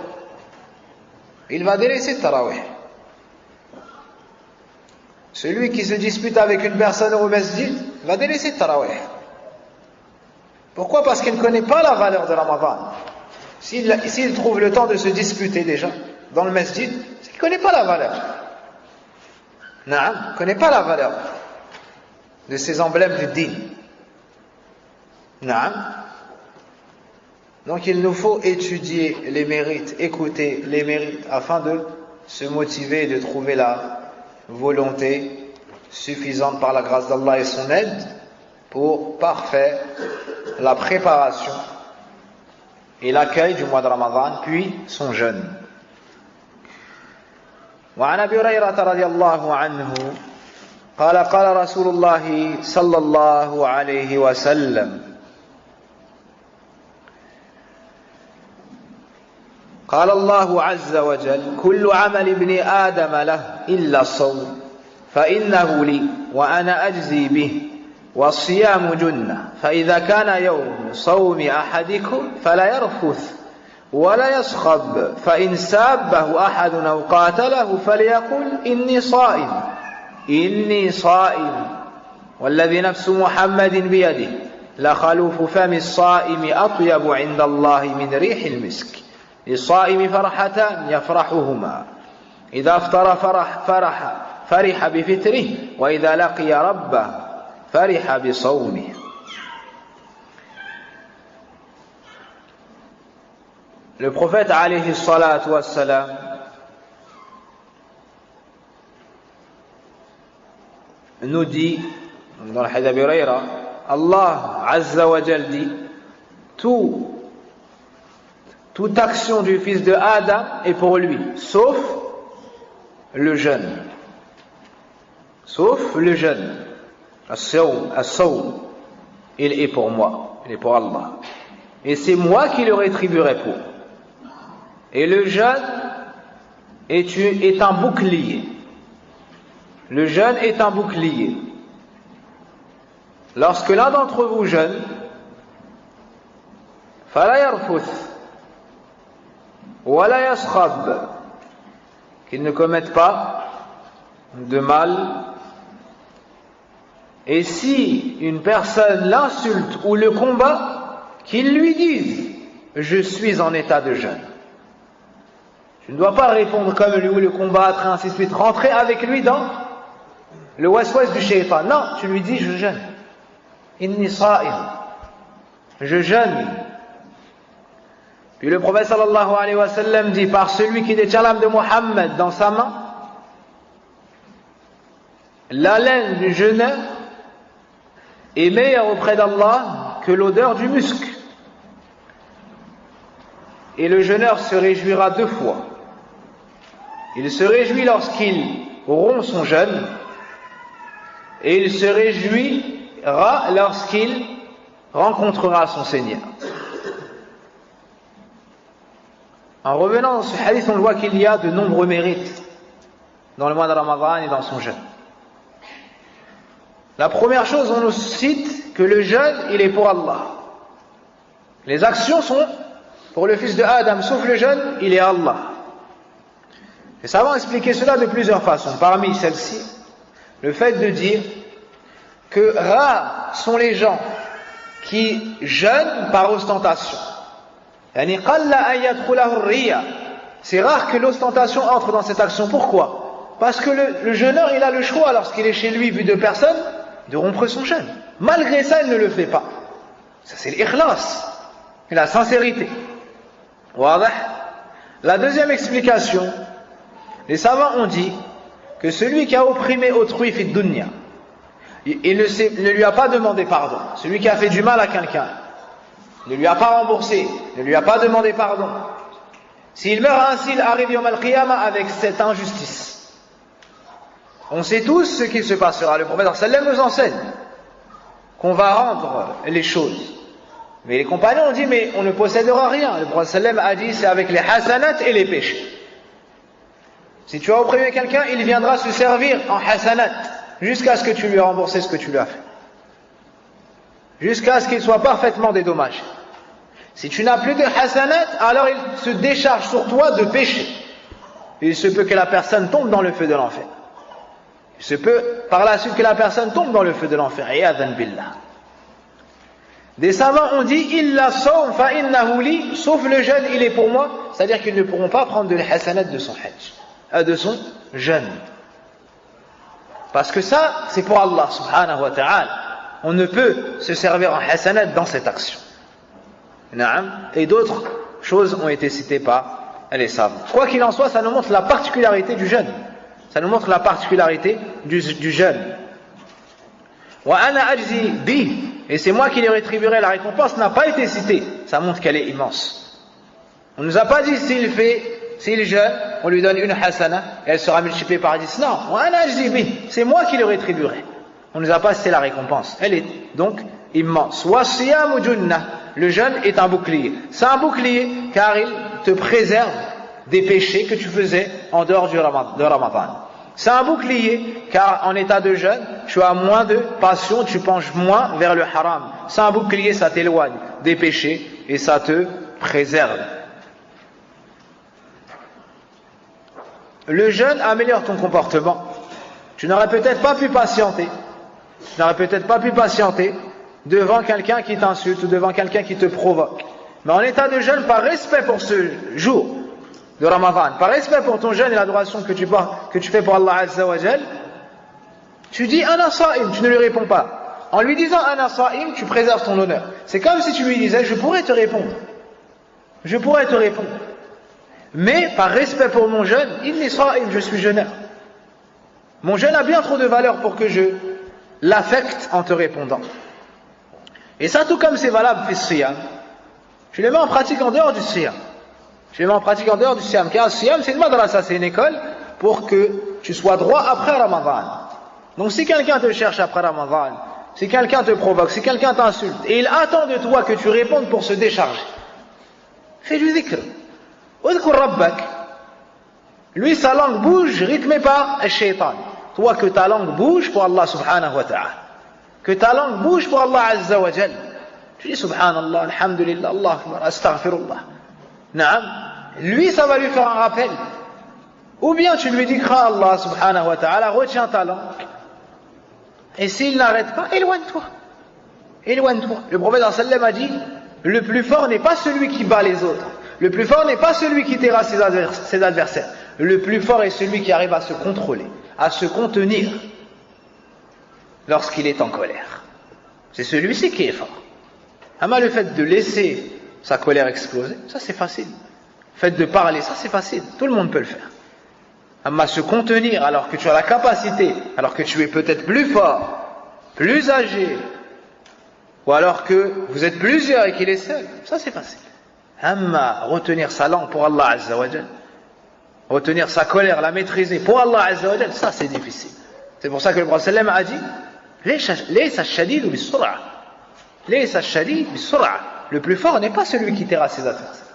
il va délaisser Tarawih. Celui qui se dispute avec une personne au masjid va délaisser Tarawih. Pourquoi? Parce qu'il ne connaît pas la valeur de Ramadan. S'il trouve le temps de se disputer déjà dans le masjid, c'est qu'il ne connaît pas la valeur. Naam, il ne connaît pas la valeur de ces emblèmes du din. Naam. Donc il nous faut étudier les mérites, écouter les mérites afin de se motiver et de trouver la volonté suffisante par la grâce d'Allah et son aide pour parfaire la préparation et l'accueil du mois de Ramadan puis son jeûne. وعن أبي هريرة رضي الله عنه قال قال رسول الله صلى الله عليه وسلم قال الله عز وجل كل عمل ابن آدم له إلا الصوم فإنه لي وأنا أجزي به والصيام جنة فإذا كان يوم صوم أحدكم فلا يرفث ولا يصخب فإن سابه أحد أو قاتله فليقل إني صائم والذي نفس محمد بيده لخلوف فم الصائم أطيب عند الله من ريح المسك للصائم فرحتان يفرحهما إذا أفطر فرح بفطره وإذا لقي ربه فرح بصومه. Le prophète alayhi salatu wassalam nous dit dans le hadith d'Abu Huraira, Allah Azza wa Jal dit toute action du fils de Adam est pour lui, sauf le jeûne. Sauf le jeûne. As-sawm, il est pour moi, il est pour Allah. Et c'est moi qui le rétribuerai pour. Et le jeûne est un bouclier. Le jeûne est un bouclier. Lorsque l'un d'entre vous jeûne, fala yarfuth wala yaskhab, qu'il ne commette pas de mal. Et si une personne l'insulte ou le combat, qu'il lui dise je suis en état de jeûne. Tu ne dois pas répondre comme lui ou le combattre et ainsi de suite, rentrer avec lui dans le waswas du shaytan. Non, tu lui dis je jeûne. Inni sa'im, je jeûne. Puis le prophète sallallahu alayhi wa sallam dit par celui qui détient l'âme de Mohammed dans sa main, l'haleine du jeûneur est meilleure auprès d'Allah que l'odeur du musc. Et le jeûneur se réjouira deux fois. Il se réjouit lorsqu'il rompt son jeûne et il se réjouira lorsqu'il rencontrera son Seigneur. En revenant dans ce hadith, on voit qu'il y a de nombreux mérites dans le mois de Ramadan et dans son jeûne. La première chose, on nous cite que le jeûne, il est pour Allah. Les actions sont pour le fils de Adam, sauf le jeûne, il est Allah. Les savants ont expliqué cela de plusieurs façons. Parmi celles-ci, le fait de dire que rares sont les gens qui jeûnent par ostentation. C'est rare que l'ostentation entre dans cette action. Pourquoi? Parce que le jeûneur, il a le choix, lorsqu'il est chez lui vu de personnes, de rompre son jeûne. Malgré ça, il ne le fait pas. Ça, c'est l'ikhlas et la sincérité. La deuxième explication, les savants ont dit que celui qui a opprimé autrui fit dunya, il ne lui a pas demandé pardon. Celui qui a fait du mal à quelqu'un ne lui a pas remboursé, ne lui a pas demandé pardon. S'il meurt ainsi, il arrive yawm al-qiyamah avec cette injustice. On sait tous ce qui se passera. Le prophète sallam nous enseigne qu'on va rendre les choses. Mais les compagnons ont dit, mais on ne possédera rien. Le prophète sallam a dit, c'est avec les hasanat et les péchés. Si tu as opprimé quelqu'un, il viendra se servir en hasanat jusqu'à ce que tu lui aies remboursé ce que tu lui as fait. Jusqu'à ce qu'il soit parfaitement dédommagé. Si tu n'as plus de hasanat, alors il se décharge sur toi de péché. Il se peut que la personne tombe dans le feu de l'enfer. Il se peut par la suite que la personne tombe dans le feu de l'enfer. Iyadhan billah. Des savants ont dit illa sawm fa innahu li, sauf le jeûne, il est pour moi. C'est-à-dire qu'ils ne pourront pas prendre de l'hasanat de son hajj, de son jeûne. Parce que ça, c'est pour Allah subhanahu wa ta'ala. On ne peut se servir en hasanat dans cette action. Et d'autres choses ont été citées par les savants. Quoi qu'il en soit, ça nous montre la particularité du jeûne. Ça nous montre la particularité du jeûne. Wa ana ajzi bi, et c'est moi qui les rétribuerai. La récompense n'a pas été citée. Ça montre qu'elle est immense. On ne nous a pas dit s'il jeûne, on lui donne une hasana et elle sera multipliée par 10. Non, wa ana ajzi bi, c'est moi qui le rétribuerai. On ne nous a pas cité la récompense. Elle est donc immense. Wa siyamu junnah, le jeûne est un bouclier. C'est un bouclier car il te préserve des péchés que tu faisais en dehors de Ramadan. C'est un bouclier car en état de jeûne, tu as moins de passion, tu penches moins vers le haram. C'est un bouclier, ça t'éloigne des péchés et ça te préserve. Le jeûne améliore ton comportement. Tu n'aurais peut-être pas pu patienter. Tu n'aurais peut-être pas pu patienter devant quelqu'un qui t'insulte ou devant quelqu'un qui te provoque. Mais en état de jeûne, par respect pour ce jour de Ramadan, par respect pour ton jeûne et l'adoration que tu fais pour Allah Azza wa Jal, tu dis Ana Sa'im, tu ne lui réponds pas. En lui disant Ana Sa'im, tu préserves ton honneur. C'est comme si tu lui disais je pourrais te répondre. Je pourrais te répondre. Mais par respect pour mon jeûne, Inni Sa'im, je suis jeûneur. Mon jeûne a bien trop de valeur pour que je l'affecte en te répondant. Et ça, tout comme c'est valable fi siyam, tu les mets en pratique en dehors du siyam. Tu les mets en pratique en dehors du siyam. Car le siyam, c'est une madrasa, c'est une école pour que tu sois droit après Ramadan. Donc si quelqu'un te cherche après Ramadan, si quelqu'un te provoque, si quelqu'un t'insulte, et il attend de toi que tu répondes pour se décharger, fais du dhikr. Udhkur rabbak. Lui, sa langue bouge, rythmée par le shaitan. Toi, que ta langue bouge pour Allah subhanahu wa ta'ala. Que ta langue bouge pour Allah azza wa jal. Tu dis subhanallah, alhamdulillah, Allah akbar, astaghfirullah. Naam. Lui, ça va lui faire un rappel. Ou bien tu lui dis, crains Allah subhanahu wa ta'ala, retiens ta langue. Et s'il n'arrête pas, éloigne-toi. Éloigne-toi. Le prophète sallam a dit, le plus fort n'est pas celui qui bat les autres. Le plus fort n'est pas celui qui terrasse ses adversaires. Le plus fort est celui qui arrive à se contrôler, à se contenir lorsqu'il est en colère. C'est celui-ci qui est fort. Ama le fait de laisser sa colère exploser, ça c'est facile. Le fait de parler, ça c'est facile. Tout le monde peut le faire. Ama se contenir alors que tu as la capacité, alors que tu es peut-être plus fort, plus âgé, ou alors que vous êtes plusieurs et qu'il est seul, ça c'est facile. Amma retenir sa langue pour Allah Azza wa Jal, retenir sa colère, la maîtriser pour Allah Azza wa Jal, ça c'est difficile. C'est pour ça que le prophète sallam a dit Laysa ash-shadid bis-sur'a. Laysa ash-shadid bis-sur'a. Le plus fort n'est pas celui qui terrasse ses adversaires,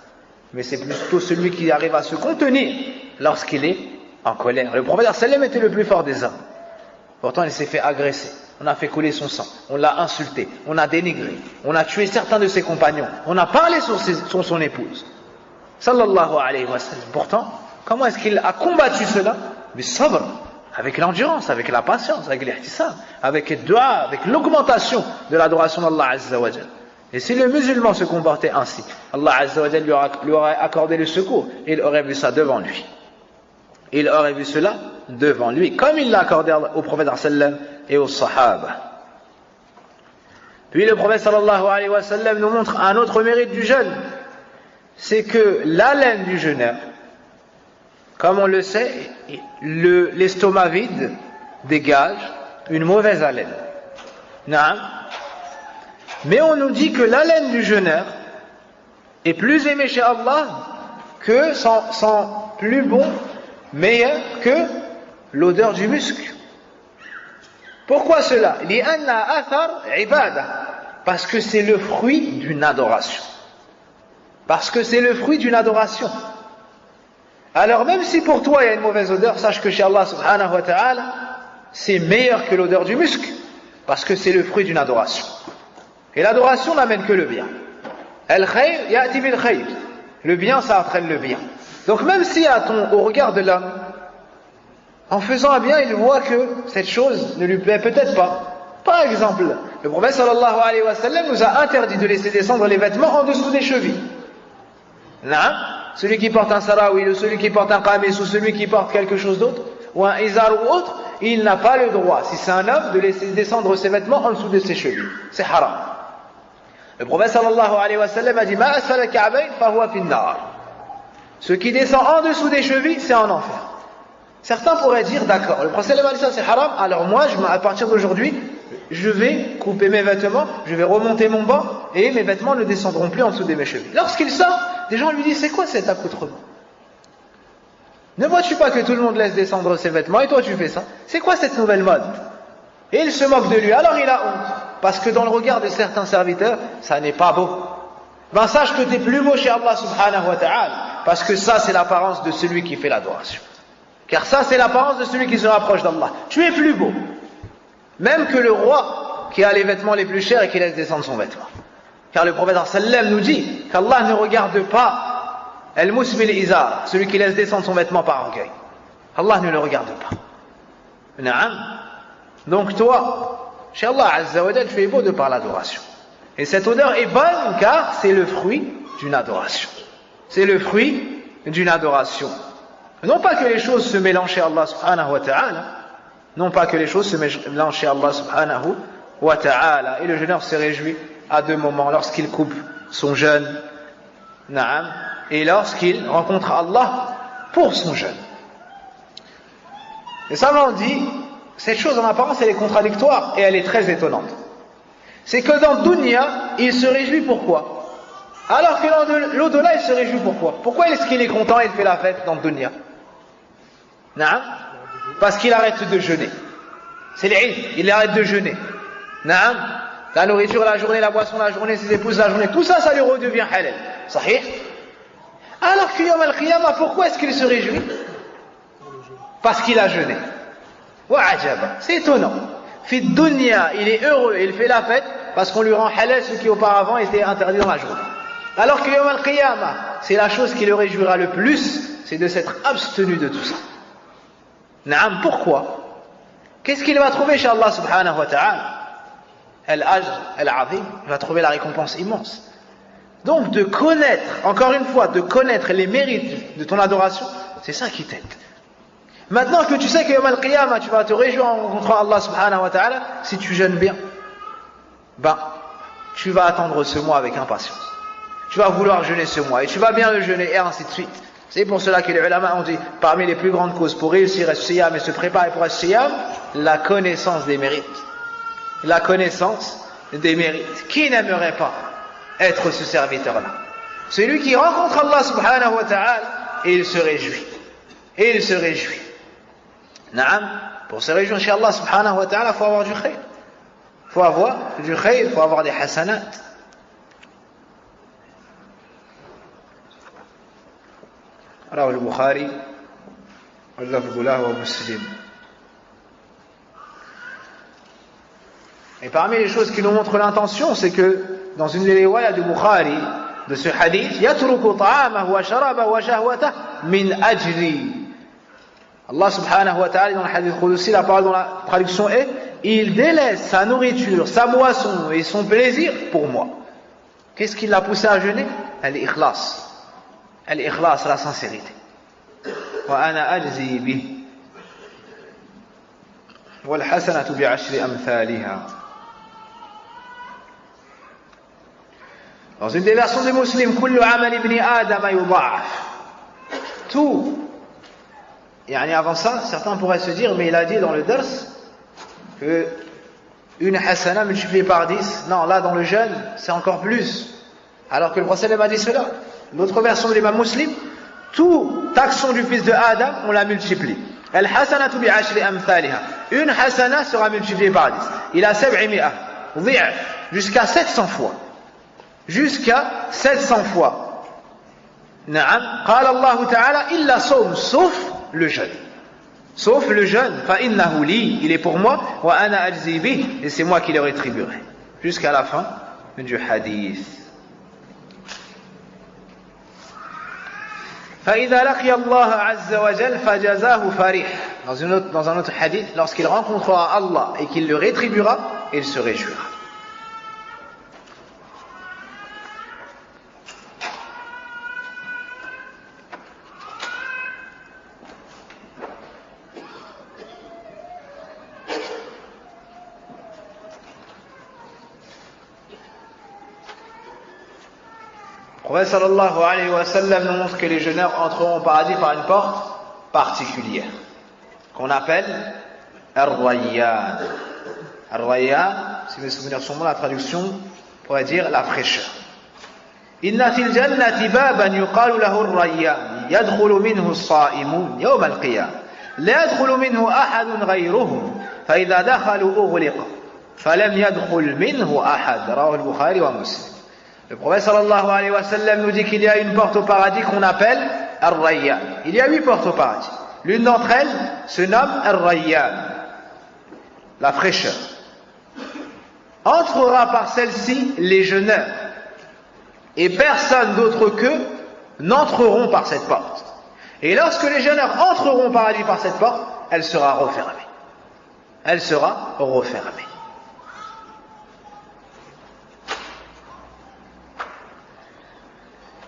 mais c'est plutôt celui qui arrive à se contenir lorsqu'il est en colère. Le prophète sallam était le plus fort des hommes. Pourtant il s'est fait agresser. On a fait couler son sang, on l'a insulté, on a dénigré, on a tué certains de ses compagnons, on a parlé sur son épouse. Sallallahu alayhi wa sallam. Pourtant, comment est-ce qu'il a combattu cela? Bis-sabr, avec l'endurance, avec la patience, avec l'ihtisab, avec le dua, avec l'augmentation de l'adoration d'Allah Azza wa Jal. Et si le musulman se comportait ainsi, Allah Azza wa Jal lui aurait accordé le secours, et il aurait vu ça devant lui. Il aurait vu cela devant lui, comme il l'a accordé au prophète sallam et aux sahaba. Puis le prophète sallallahu alayhi wa sallam nous montre un autre mérite du jeûne, c'est que l'haleine du jeûneur, comme on le sait, l'estomac vide dégage une mauvaise haleine. Naam. Mais on nous dit que l'haleine du jeûneur est plus aimée chez Allah que sans plus bon, meilleur que l'odeur du musc. Pourquoi cela? Parce que c'est le fruit d'une adoration. Parce que c'est le fruit d'une adoration. Alors même si pour toi il y a une mauvaise odeur, sache que chez Allah subhanahu wa ta'ala, c'est meilleur que l'odeur du musc, parce que c'est le fruit d'une adoration. Et l'adoration n'amène que le bien. Al-khayr ya'ti bil khayr. Le bien, ça entraîne le bien. Donc même si au regard de l'homme, en faisant un bien, il voit que cette chose ne lui plaît peut-être pas. Par exemple, le prophète sallallahu alayhi wa sallam nous a interdit de laisser descendre les vêtements en dessous des chevilles. Non, celui qui porte un sarawi, ou celui qui porte un qamis, ou celui qui porte quelque chose d'autre, ou un izar ou autre, il n'a pas le droit, si c'est un homme, de laisser descendre ses vêtements en dessous de ses chevilles. C'est haram. Le prophète sallallahu alayhi wa sallam a dit Ma asfala al-ka'bayn fahuwa fi an-nar. Ce qui descend en dessous des chevilles, c'est en enfer. Certains pourraient dire, d'accord, le prophète sallallahu alayhi wa sallam c'est haram, alors moi, à partir d'aujourd'hui, je vais couper mes vêtements, je vais remonter mon banc, et mes vêtements ne descendront plus en dessous de mes chevilles. Lorsqu'il sort, des gens lui disent, c'est quoi cet accoutrement? Ne vois-tu pas que tout le monde laisse descendre ses vêtements, et toi tu fais ça? C'est quoi cette nouvelle mode? Et il se moque de lui, alors il a honte, parce que dans le regard de certains serviteurs, ça n'est pas beau. ben sache que tu es plus beau chez Allah subhanahu wa ta'ala, parce que ça c'est l'apparence de celui qui fait l'adoration. Car ça c'est l'apparence de celui qui se rapproche d'Allah. Tu es plus beau, même que le roi qui a les vêtements les plus chers et qui laisse descendre son vêtement. Car le prophète sallam nous dit qu'Allah ne regarde pas al-musbil izar, celui qui laisse descendre son vêtement par orgueil. Allah ne le regarde pas. Naam. Donc toi, chez Allah Azza wa Jal, tu es beau de par l'adoration. Et cette odeur est bonne car c'est le fruit d'une adoration. C'est le fruit d'une adoration. Non pas que les choses se mélangent chez Allah subhanahu wa ta'ala, non pas que les choses se mélangent chez Allah subhanahu wa ta'ala. Et le jeûneur se réjouit à deux moments, lorsqu'il coupe son jeûne, naam, et lorsqu'il rencontre Allah pour son jeûne. Et ça on dit, cette chose en apparence elle est contradictoire et elle est très étonnante. C'est que dans Dunya, il se réjouit pourquoi? Alors que dans l'au-delà, il se réjouit pourquoi? Pourquoi est-ce qu'il est content et il fait la fête dans Dunya? Naam? Parce qu'il arrête de jeûner. C'est l'Eid, il arrête de jeûner. Naam? La nourriture la journée, la boisson la journée, ses épouses la journée, tout ça, ça lui redevient halal. Sahih? Alors que Yawm al-Qiyamah, pourquoi est-ce qu'il se réjouit? Parce qu'il a jeûné. C'est étonnant. Fi dunya, il est heureux, il fait la fête parce qu'on lui rend halal ce qui auparavant était interdit dans la journée. Alors que Yawm al-Qiyamah, c'est la chose qui le réjouira le plus, c'est de s'être abstenu de tout ça. Naam, pourquoi? Qu'est-ce qu'il va trouver chez Allah subhanahu wa ta'ala? Al-ajr, al-azim, il va trouver la récompense immense. Donc de connaître, encore une fois, de connaître les mérites de ton adoration, c'est ça qui t'aide. Maintenant que tu sais que Yawm al-Qiyamah, tu vas te réjouir en rencontrant Allah subhanahu wa ta'ala, si tu jeûnes bien, ben, tu vas attendre ce mois avec impatience. Tu vas vouloir jeûner ce mois, et tu vas bien le jeûner, et ainsi de suite. C'est pour cela que les ulama ont dit, parmi les plus grandes causes pour réussir as-siyam et se préparer pour as-siyam, la connaissance des mérites. La connaissance des mérites. Qui n'aimerait pas être ce serviteur-là? Celui qui rencontre Allah subhanahu wa ta'ala, et il se réjouit. Et il se réjouit. Naam, pour se réjouir chez Allah subhanahu wa ta'ala, il faut avoir du khayr. Il faut avoir du khayr, il faut avoir des hasanat. رواه البخاري واللفظ له ومسلم. Et parmi les choses qui nous montrent l'intention, c'est que dans une des riwayas du Bukhari de ce hadith, يترك طعامه وشرابه وشهوته من أجلي. Allah subhanahu wa ta'ala dans le hadith Qudsi, la parole dans la traduction est, il délaisse sa nourriture, sa boisson et son plaisir pour moi. Qu'est-ce qui l'a poussé à jeûner? Al-ikhlas. Al-ikhlas, la sincérité. Wa ana ajzi bih. Wal hasanatu bi'ashri amthaliha. Dans une des versions des musulmans, kullu amal ibn Adam yudha'af. Tout. Et avant ça, certains pourraient se dire, mais il a dit dans le dars que une hasana multipliée par 10, non, là dans le jeûne, c'est encore plus. Alors que le prophète a dit cela. L'autre version de l'imam muslim, toute action du fils de Adam, on la multiplie. Al-hasanatu bi'ashri amthaliha. Une hasana sera multipliée par 10. Il a 700 dhi'af, jusqu'à 700 fois. Jusqu'à 700 fois. Na'am. Qala Allah ta'ala illa sawm, sauf le jeûne. Sauf le jeûne. Fa innahu li, il est pour moi. Wa ana ajzi bih, et c'est moi qui le rétribuerai. Jusqu'à la fin du hadith. فإذا لقي الله عز وجل فجزاه فرح. Dans un autre hadith, lorsqu'il rencontrera Allah et qu'il le rétribuera, il se réjouira. Le prophète sallallahu alayhi wa sallam nous montre que les jeûneurs entreront au paradis par une porte particulière qu'on appelle Ar-Rayyan. Ar-Rayyan, si mes souvenirs sont bons, la traduction pourrait dire la fraîcheur. Inna fil jannati baban yuqalu lahu Ar-Rayyan yadkhulu minhu as-sa'imun yawm al-qiyamah la yadkhulu minhu ahadun ghayruhum fa idha dakhalu ughliqa falam yadkhul minhu ahad. Rawahu al-Bukhari wa Muslim. Le prophète sallallahu alayhi wa sallam nous dit qu'il y a une porte au paradis qu'on appelle Ar-Rayyan. Il y a 8 portes au paradis. L'une d'entre elles se nomme Ar-Rayyan, la fraîcheur. Entrera par celle-ci les jeûneurs, et personne d'autre qu'eux n'entreront par cette porte. Et lorsque les jeûneurs entreront au paradis par cette porte, elle sera refermée. Elle sera refermée.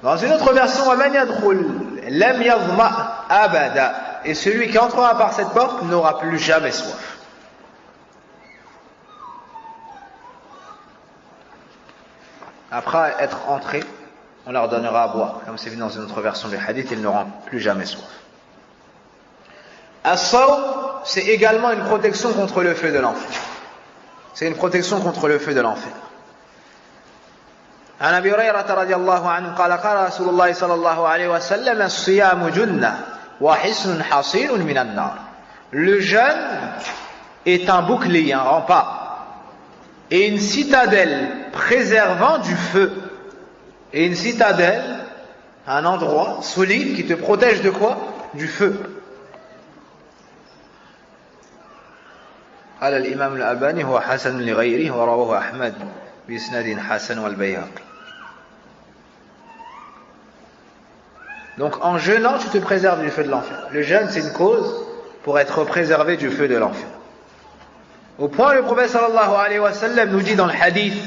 Dans une autre version, lam yadhma abada, et celui qui entrera par cette porte n'aura plus jamais soif. Après être entré, on leur donnera à boire. Comme c'est vu dans une autre version du hadith, ils n'auront plus jamais soif. As-sawm, c'est également une protection contre le feu de l'enfer. C'est une protection contre le feu de l'enfer. عن أبي هريرة رضي الله عنه قال قال رسول الله صلى الله عليه وسلم الصيام جنة وحصن حصين من النار. Le jeûne est un bouclier, un rempart, et une citadelle préservant du feu. Et une citadelle, un endroit solide qui te protège de quoi? Du feu. قال الإمام الألباني هو حسن لغيره ورواه أحمد بإسناد حسن والبيهقي. Donc en jeûnant, tu te préserves du feu de l'enfer. Le jeûne, c'est une cause pour être préservé du feu de l'enfer. Au point, le prophète sallallahu alayhi wa sallam nous dit dans le hadith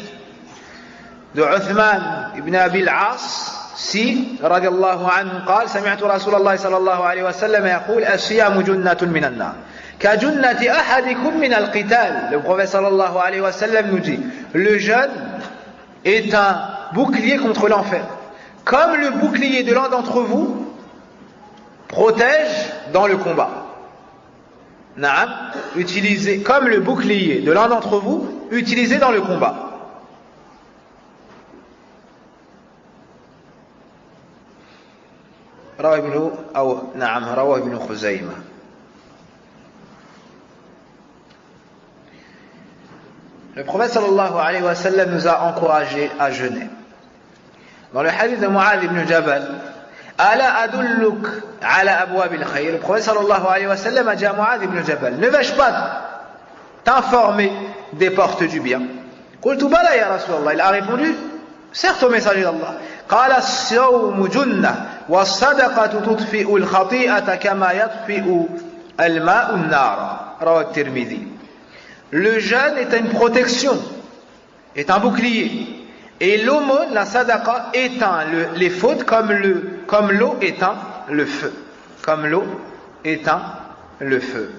de Uthman ibn Abi al-As, si, radiallahu anhu, قال سمعت رسول الله صلى الله عليه وسلم يقول الصيام جنة من النار كجنة أحدكم من القتال. Le prophète sallallahu alayhi wa sallam nous dit, le jeûne est un bouclier contre l'enfer, comme le bouclier de l'un d'entre vous protège dans le combat. Naam, utilisé comme le bouclier de l'un d'entre vous, utilisé dans le combat. رواه ابن خزيمة. Le prophète sallallahu alayhi wa sallam nous a encouragés à jeûner. Dans le hadith de Mu'adh ibn Jabal, Ala adulluk ala abwabil khayr, le prophète sallallahu alayhi wa sallam a dit à Mu'adh ibn Jabal, ne vais-je pas t'informer des portes du bien? Qultu bala ya Rasulallah, il a répondu, certes au messager d'Allah. Qala as-sawmu junnah wa as-sadaqatu tudfi'u al-khati'ata kama yudfi'u al-ma'u an-nar. Rawahu at-Tirmidhi. Le jeûne est une protection, est un bouclier. Et l'aumône, la sadaqa, éteint les fautes comme l'eau éteint le feu. Comme l'eau éteint le feu.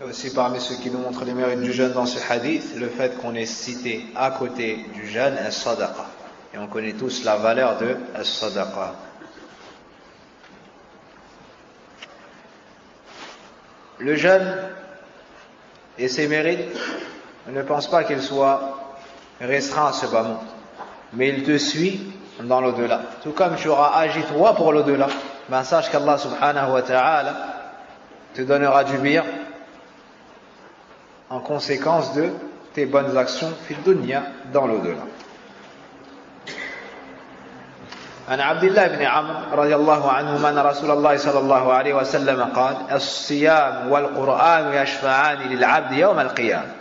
Aussi parmi ceux qui nous montrent les mérites du jeûne dans ce hadith, le fait qu'on ait cité à côté du jeûne as-sadaqa. Et on connaît tous la valeur de as-sadaqa. Le jeûne et ses mérites, on ne pense pas qu'il soit restreint à ce bas monde, mais il te suit dans l'au-delà. Tout comme tu auras agi toi pour l'au-delà, ben sache qu'Allah subhanahu wa ta'ala te donnera du bien en conséquence de tes bonnes actions fil dunya dans l'au-delà. عن عبد الله بن عمرو رضي الله عنهما أن رسول الله صلى الله عليه وسلم قال الصيام والقرآن يشفعان للعبد يوم القيامة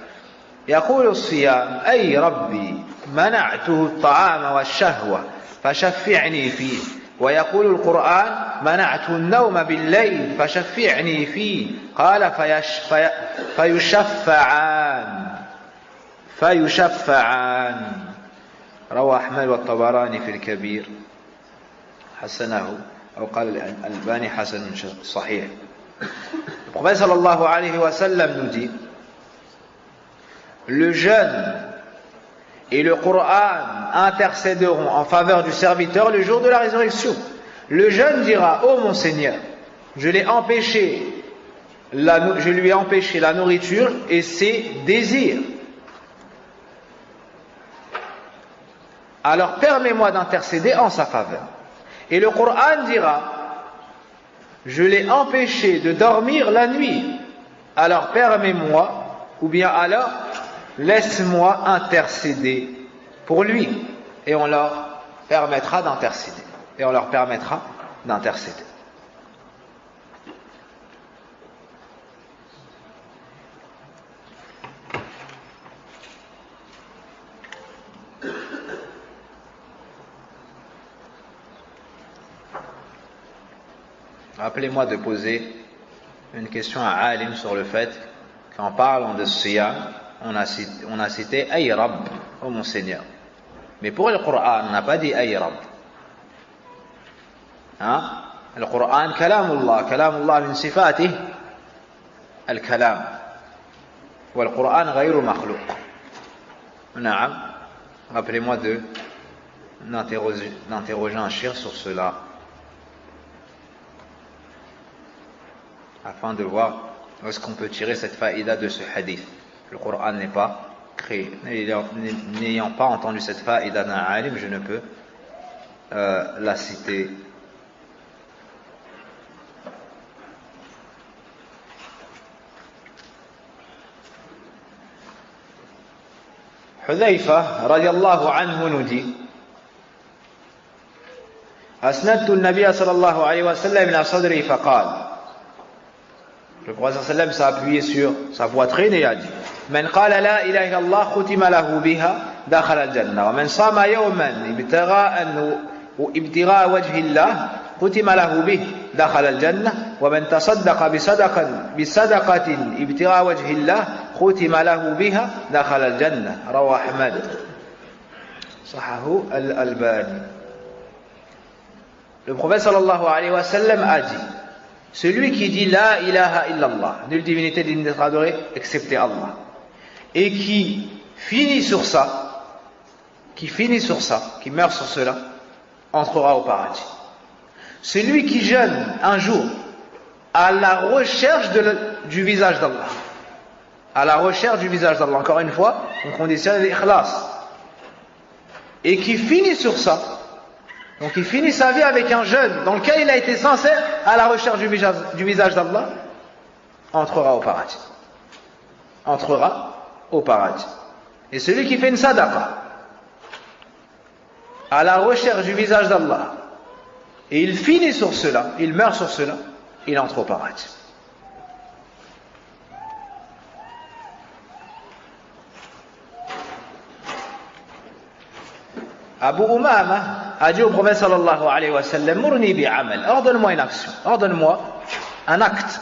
يقول الصيام أي ربي منعته الطعام والشهوة فشفعني فيه ويقول القرآن منعته النوم بالليل فشفعني فيه قال فيشفعان رواه أحمد والطبراني في الكبير حسنه أو قال الألباني حسن صحيح. Le prophète sallallahu alayhi wa sallam nous dit, le jeûne et le Coran intercéderont en faveur du serviteur le jour de la résurrection. Le jeûne dira, ô mon Seigneur, je lui ai empêché la nourriture et ses désirs. Alors permets-moi d'intercéder en sa faveur. Et le Coran dira, je l'ai empêché de dormir la nuit. alors permets-moi, ou bien alors laisse-moi intercéder pour lui, et on leur permettra d'intercéder. Et on leur permettra d'intercéder. Rappelez-moi de poser une question à Alim sur le fait qu'en parlant de Siyam, on a cité Ay Rabb, oh mon Seigneur. Mais pour le Coran, on n'a pas dit Ay Rabb. Hein? Le Coran, Kalamullah min sifatih al-kalam. Le Coran غير مخلوق. Naam. Rappelez-moi d'interroger un shir sur cela, afin de voir où est-ce qu'on peut tirer cette faïda de ce hadith. Le Coran n'est pas créé. N'ayant pas entendu cette faïda d'un alim, je ne peux la citer. Hudhayfa radiyallahu anhu nous dit: Asnadtu an-nabiy sallallahu alayhi wa sallam ila sadri faqala. Le prophète sallam s'est appuyé sur sa poitrine et a dit: Man qala la ilaha illallah khutima lahu biha dakhala al-jannah wa man sama yawman ibtigha'a wajhi Allah khutima lahu bih dakhala al-jannah wa man tasaddaqa bisadaqatin ibtigha'a wajhi Allah khutima lahu biha dakhala al-jannah. Rawahu Ahmad sahahu al-Albani. Le prophète sallallahu alayhi wa sallam a dit: celui qui dit la ilaha illallah, nulle divinité digne d'être adorée excepté Allah, et qui finit sur ça, qui meurt sur cela, entrera au paradis. Celui qui jeûne un jour à la recherche du visage d'Allah, encore une fois, on conditionne l'ikhlas, et qui finit sur ça, donc il finit sa vie avec un jeûne dans lequel il a été sincère à la recherche du visage d'Allah, entrera au paradis. Et celui qui fait une sadaqa à la recherche du visage d'Allah, et il finit sur cela, il meurt sur cela, il entre au paradis. Abu Umama a dit au prophète sallallahu alayhi wa sallam: Murni bi'amal, ordonne-moi une action, ordonne-moi un acte.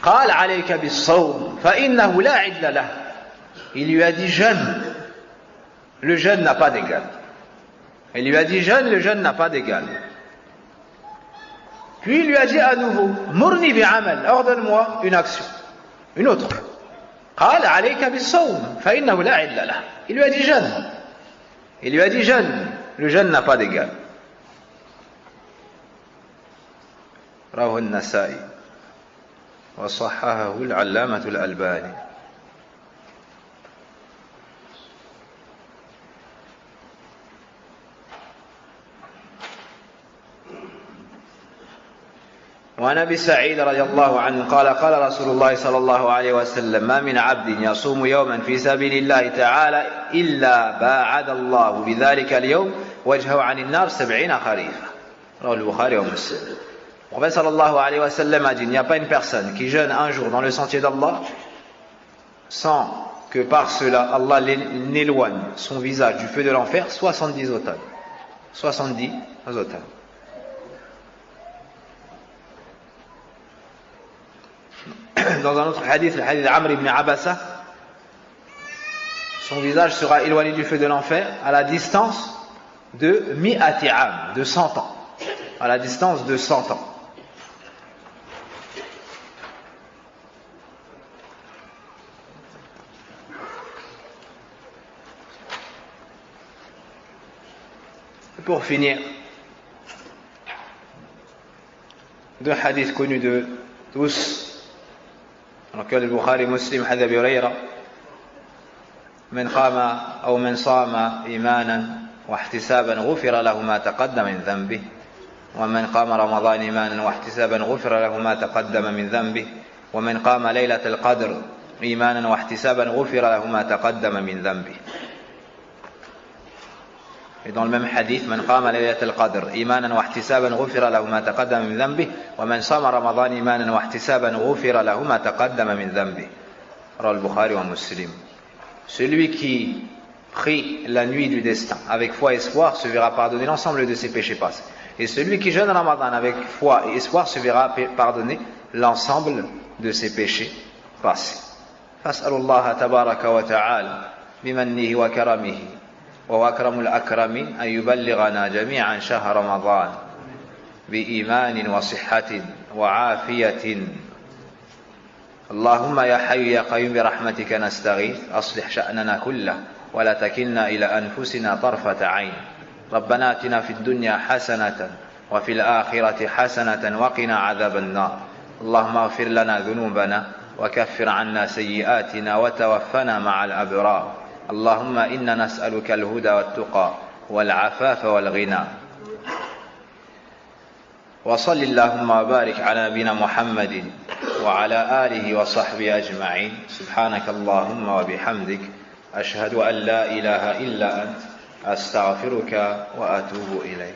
Qal alayka bis-sawm fa innahu la 'idla lah. Il lui a dit: jeûne, le jeûne n'a pas d'égal. Il lui a dit: jeûne, le jeûne n'a pas d'égal. Puis il lui a dit à nouveau: Murni bi'amal, ordonne-moi une action, une autre. Qal alayka bis-sawm fa innahu la 'idla lah. Il lui a dit: jeûne. Il lui a dit: jeûne, le jeûne n'a pas d'égal. Rawahu an-Nasa'i wa sahhahahu al-'allamah al-Albani. وعن ابي سعيد رضي الله عنه قال قال رسول الله صلى الله عليه وسلم: ما من عبد يصوم يوما في سبيل الله تعالى الا باعد الله بذلك اليوم وجهه عن النار 70 خريفا. رواه البخاري ومسلم. Le prophète sallallahu alayhi wa sallam a dit: il n'y a pas une personne qui jeûne un jour dans le sentier d'Allah sans que par cela Allah n'éloigne son visage du feu de l'enfer 70 automnes. 70 automnes. Dans un autre hadith, le hadith d'Amr ibn Abasa, son visage sera éloigné du feu de l'enfer à la distance de mi'ati am, de 100 ans. À la distance de 100 ans. Et pour finir, deux hadiths connus de tous, dans lequel le Bukhari Muslim hadith Abi Hurayra: من قام أو من صام إيمانا واحتسابا غفر له ما تقدم من ذنبه ومن قام رمضان إيمانا واحتسابا غفر له ما تقدم من ذنبه ومن قام ليلة القدر إيمانا واحتسابا غفر له ما تقدم من ذنبه. Et dans le même hadith, من قام ليلة القدر إيمانا واحتسابا غفر له ما تقدم من ذنبه ومن صام رمضان إيمانا واحتسابا غفر له ما تقدم من ذنبه. رواه البخاري ومسلم. Celui qui prie la nuit du destin avec foi et espoir se verra pardonner l'ensemble de ses péchés passés. Et celui qui jeûne Ramadan avec foi et espoir se verra pardonner l'ensemble de ses péchés passés. فاسأل الله تبارك وتعالى بمنه وكرمه وهو أكرم الأكرمين أن يبلغنا جميعا شهر رمضان بإيمان وصحة وعافية. اللهم يا حي يا قيوم برحمتك نستغيث أصلح شأننا كله ولا تكلنا إلى أنفسنا طرفة عين. ربنا آتنا في الدنيا حسنة وفي الآخرة حسنة وقنا عذاب النار. اللهم اغفر لنا ذنوبنا وكفر عنا سيئاتنا وتوفنا مع الأبرار. اللهم إنا نسألك الهدى والتقى والعفاف والغنى. وصل اللهم وبارك على نبينا محمد وعلى آله وصحبه أجمعين. سبحانك اللهم وبحمدك أشهد أن لا إله إلا أنت أستغفرك وأتوب إليك.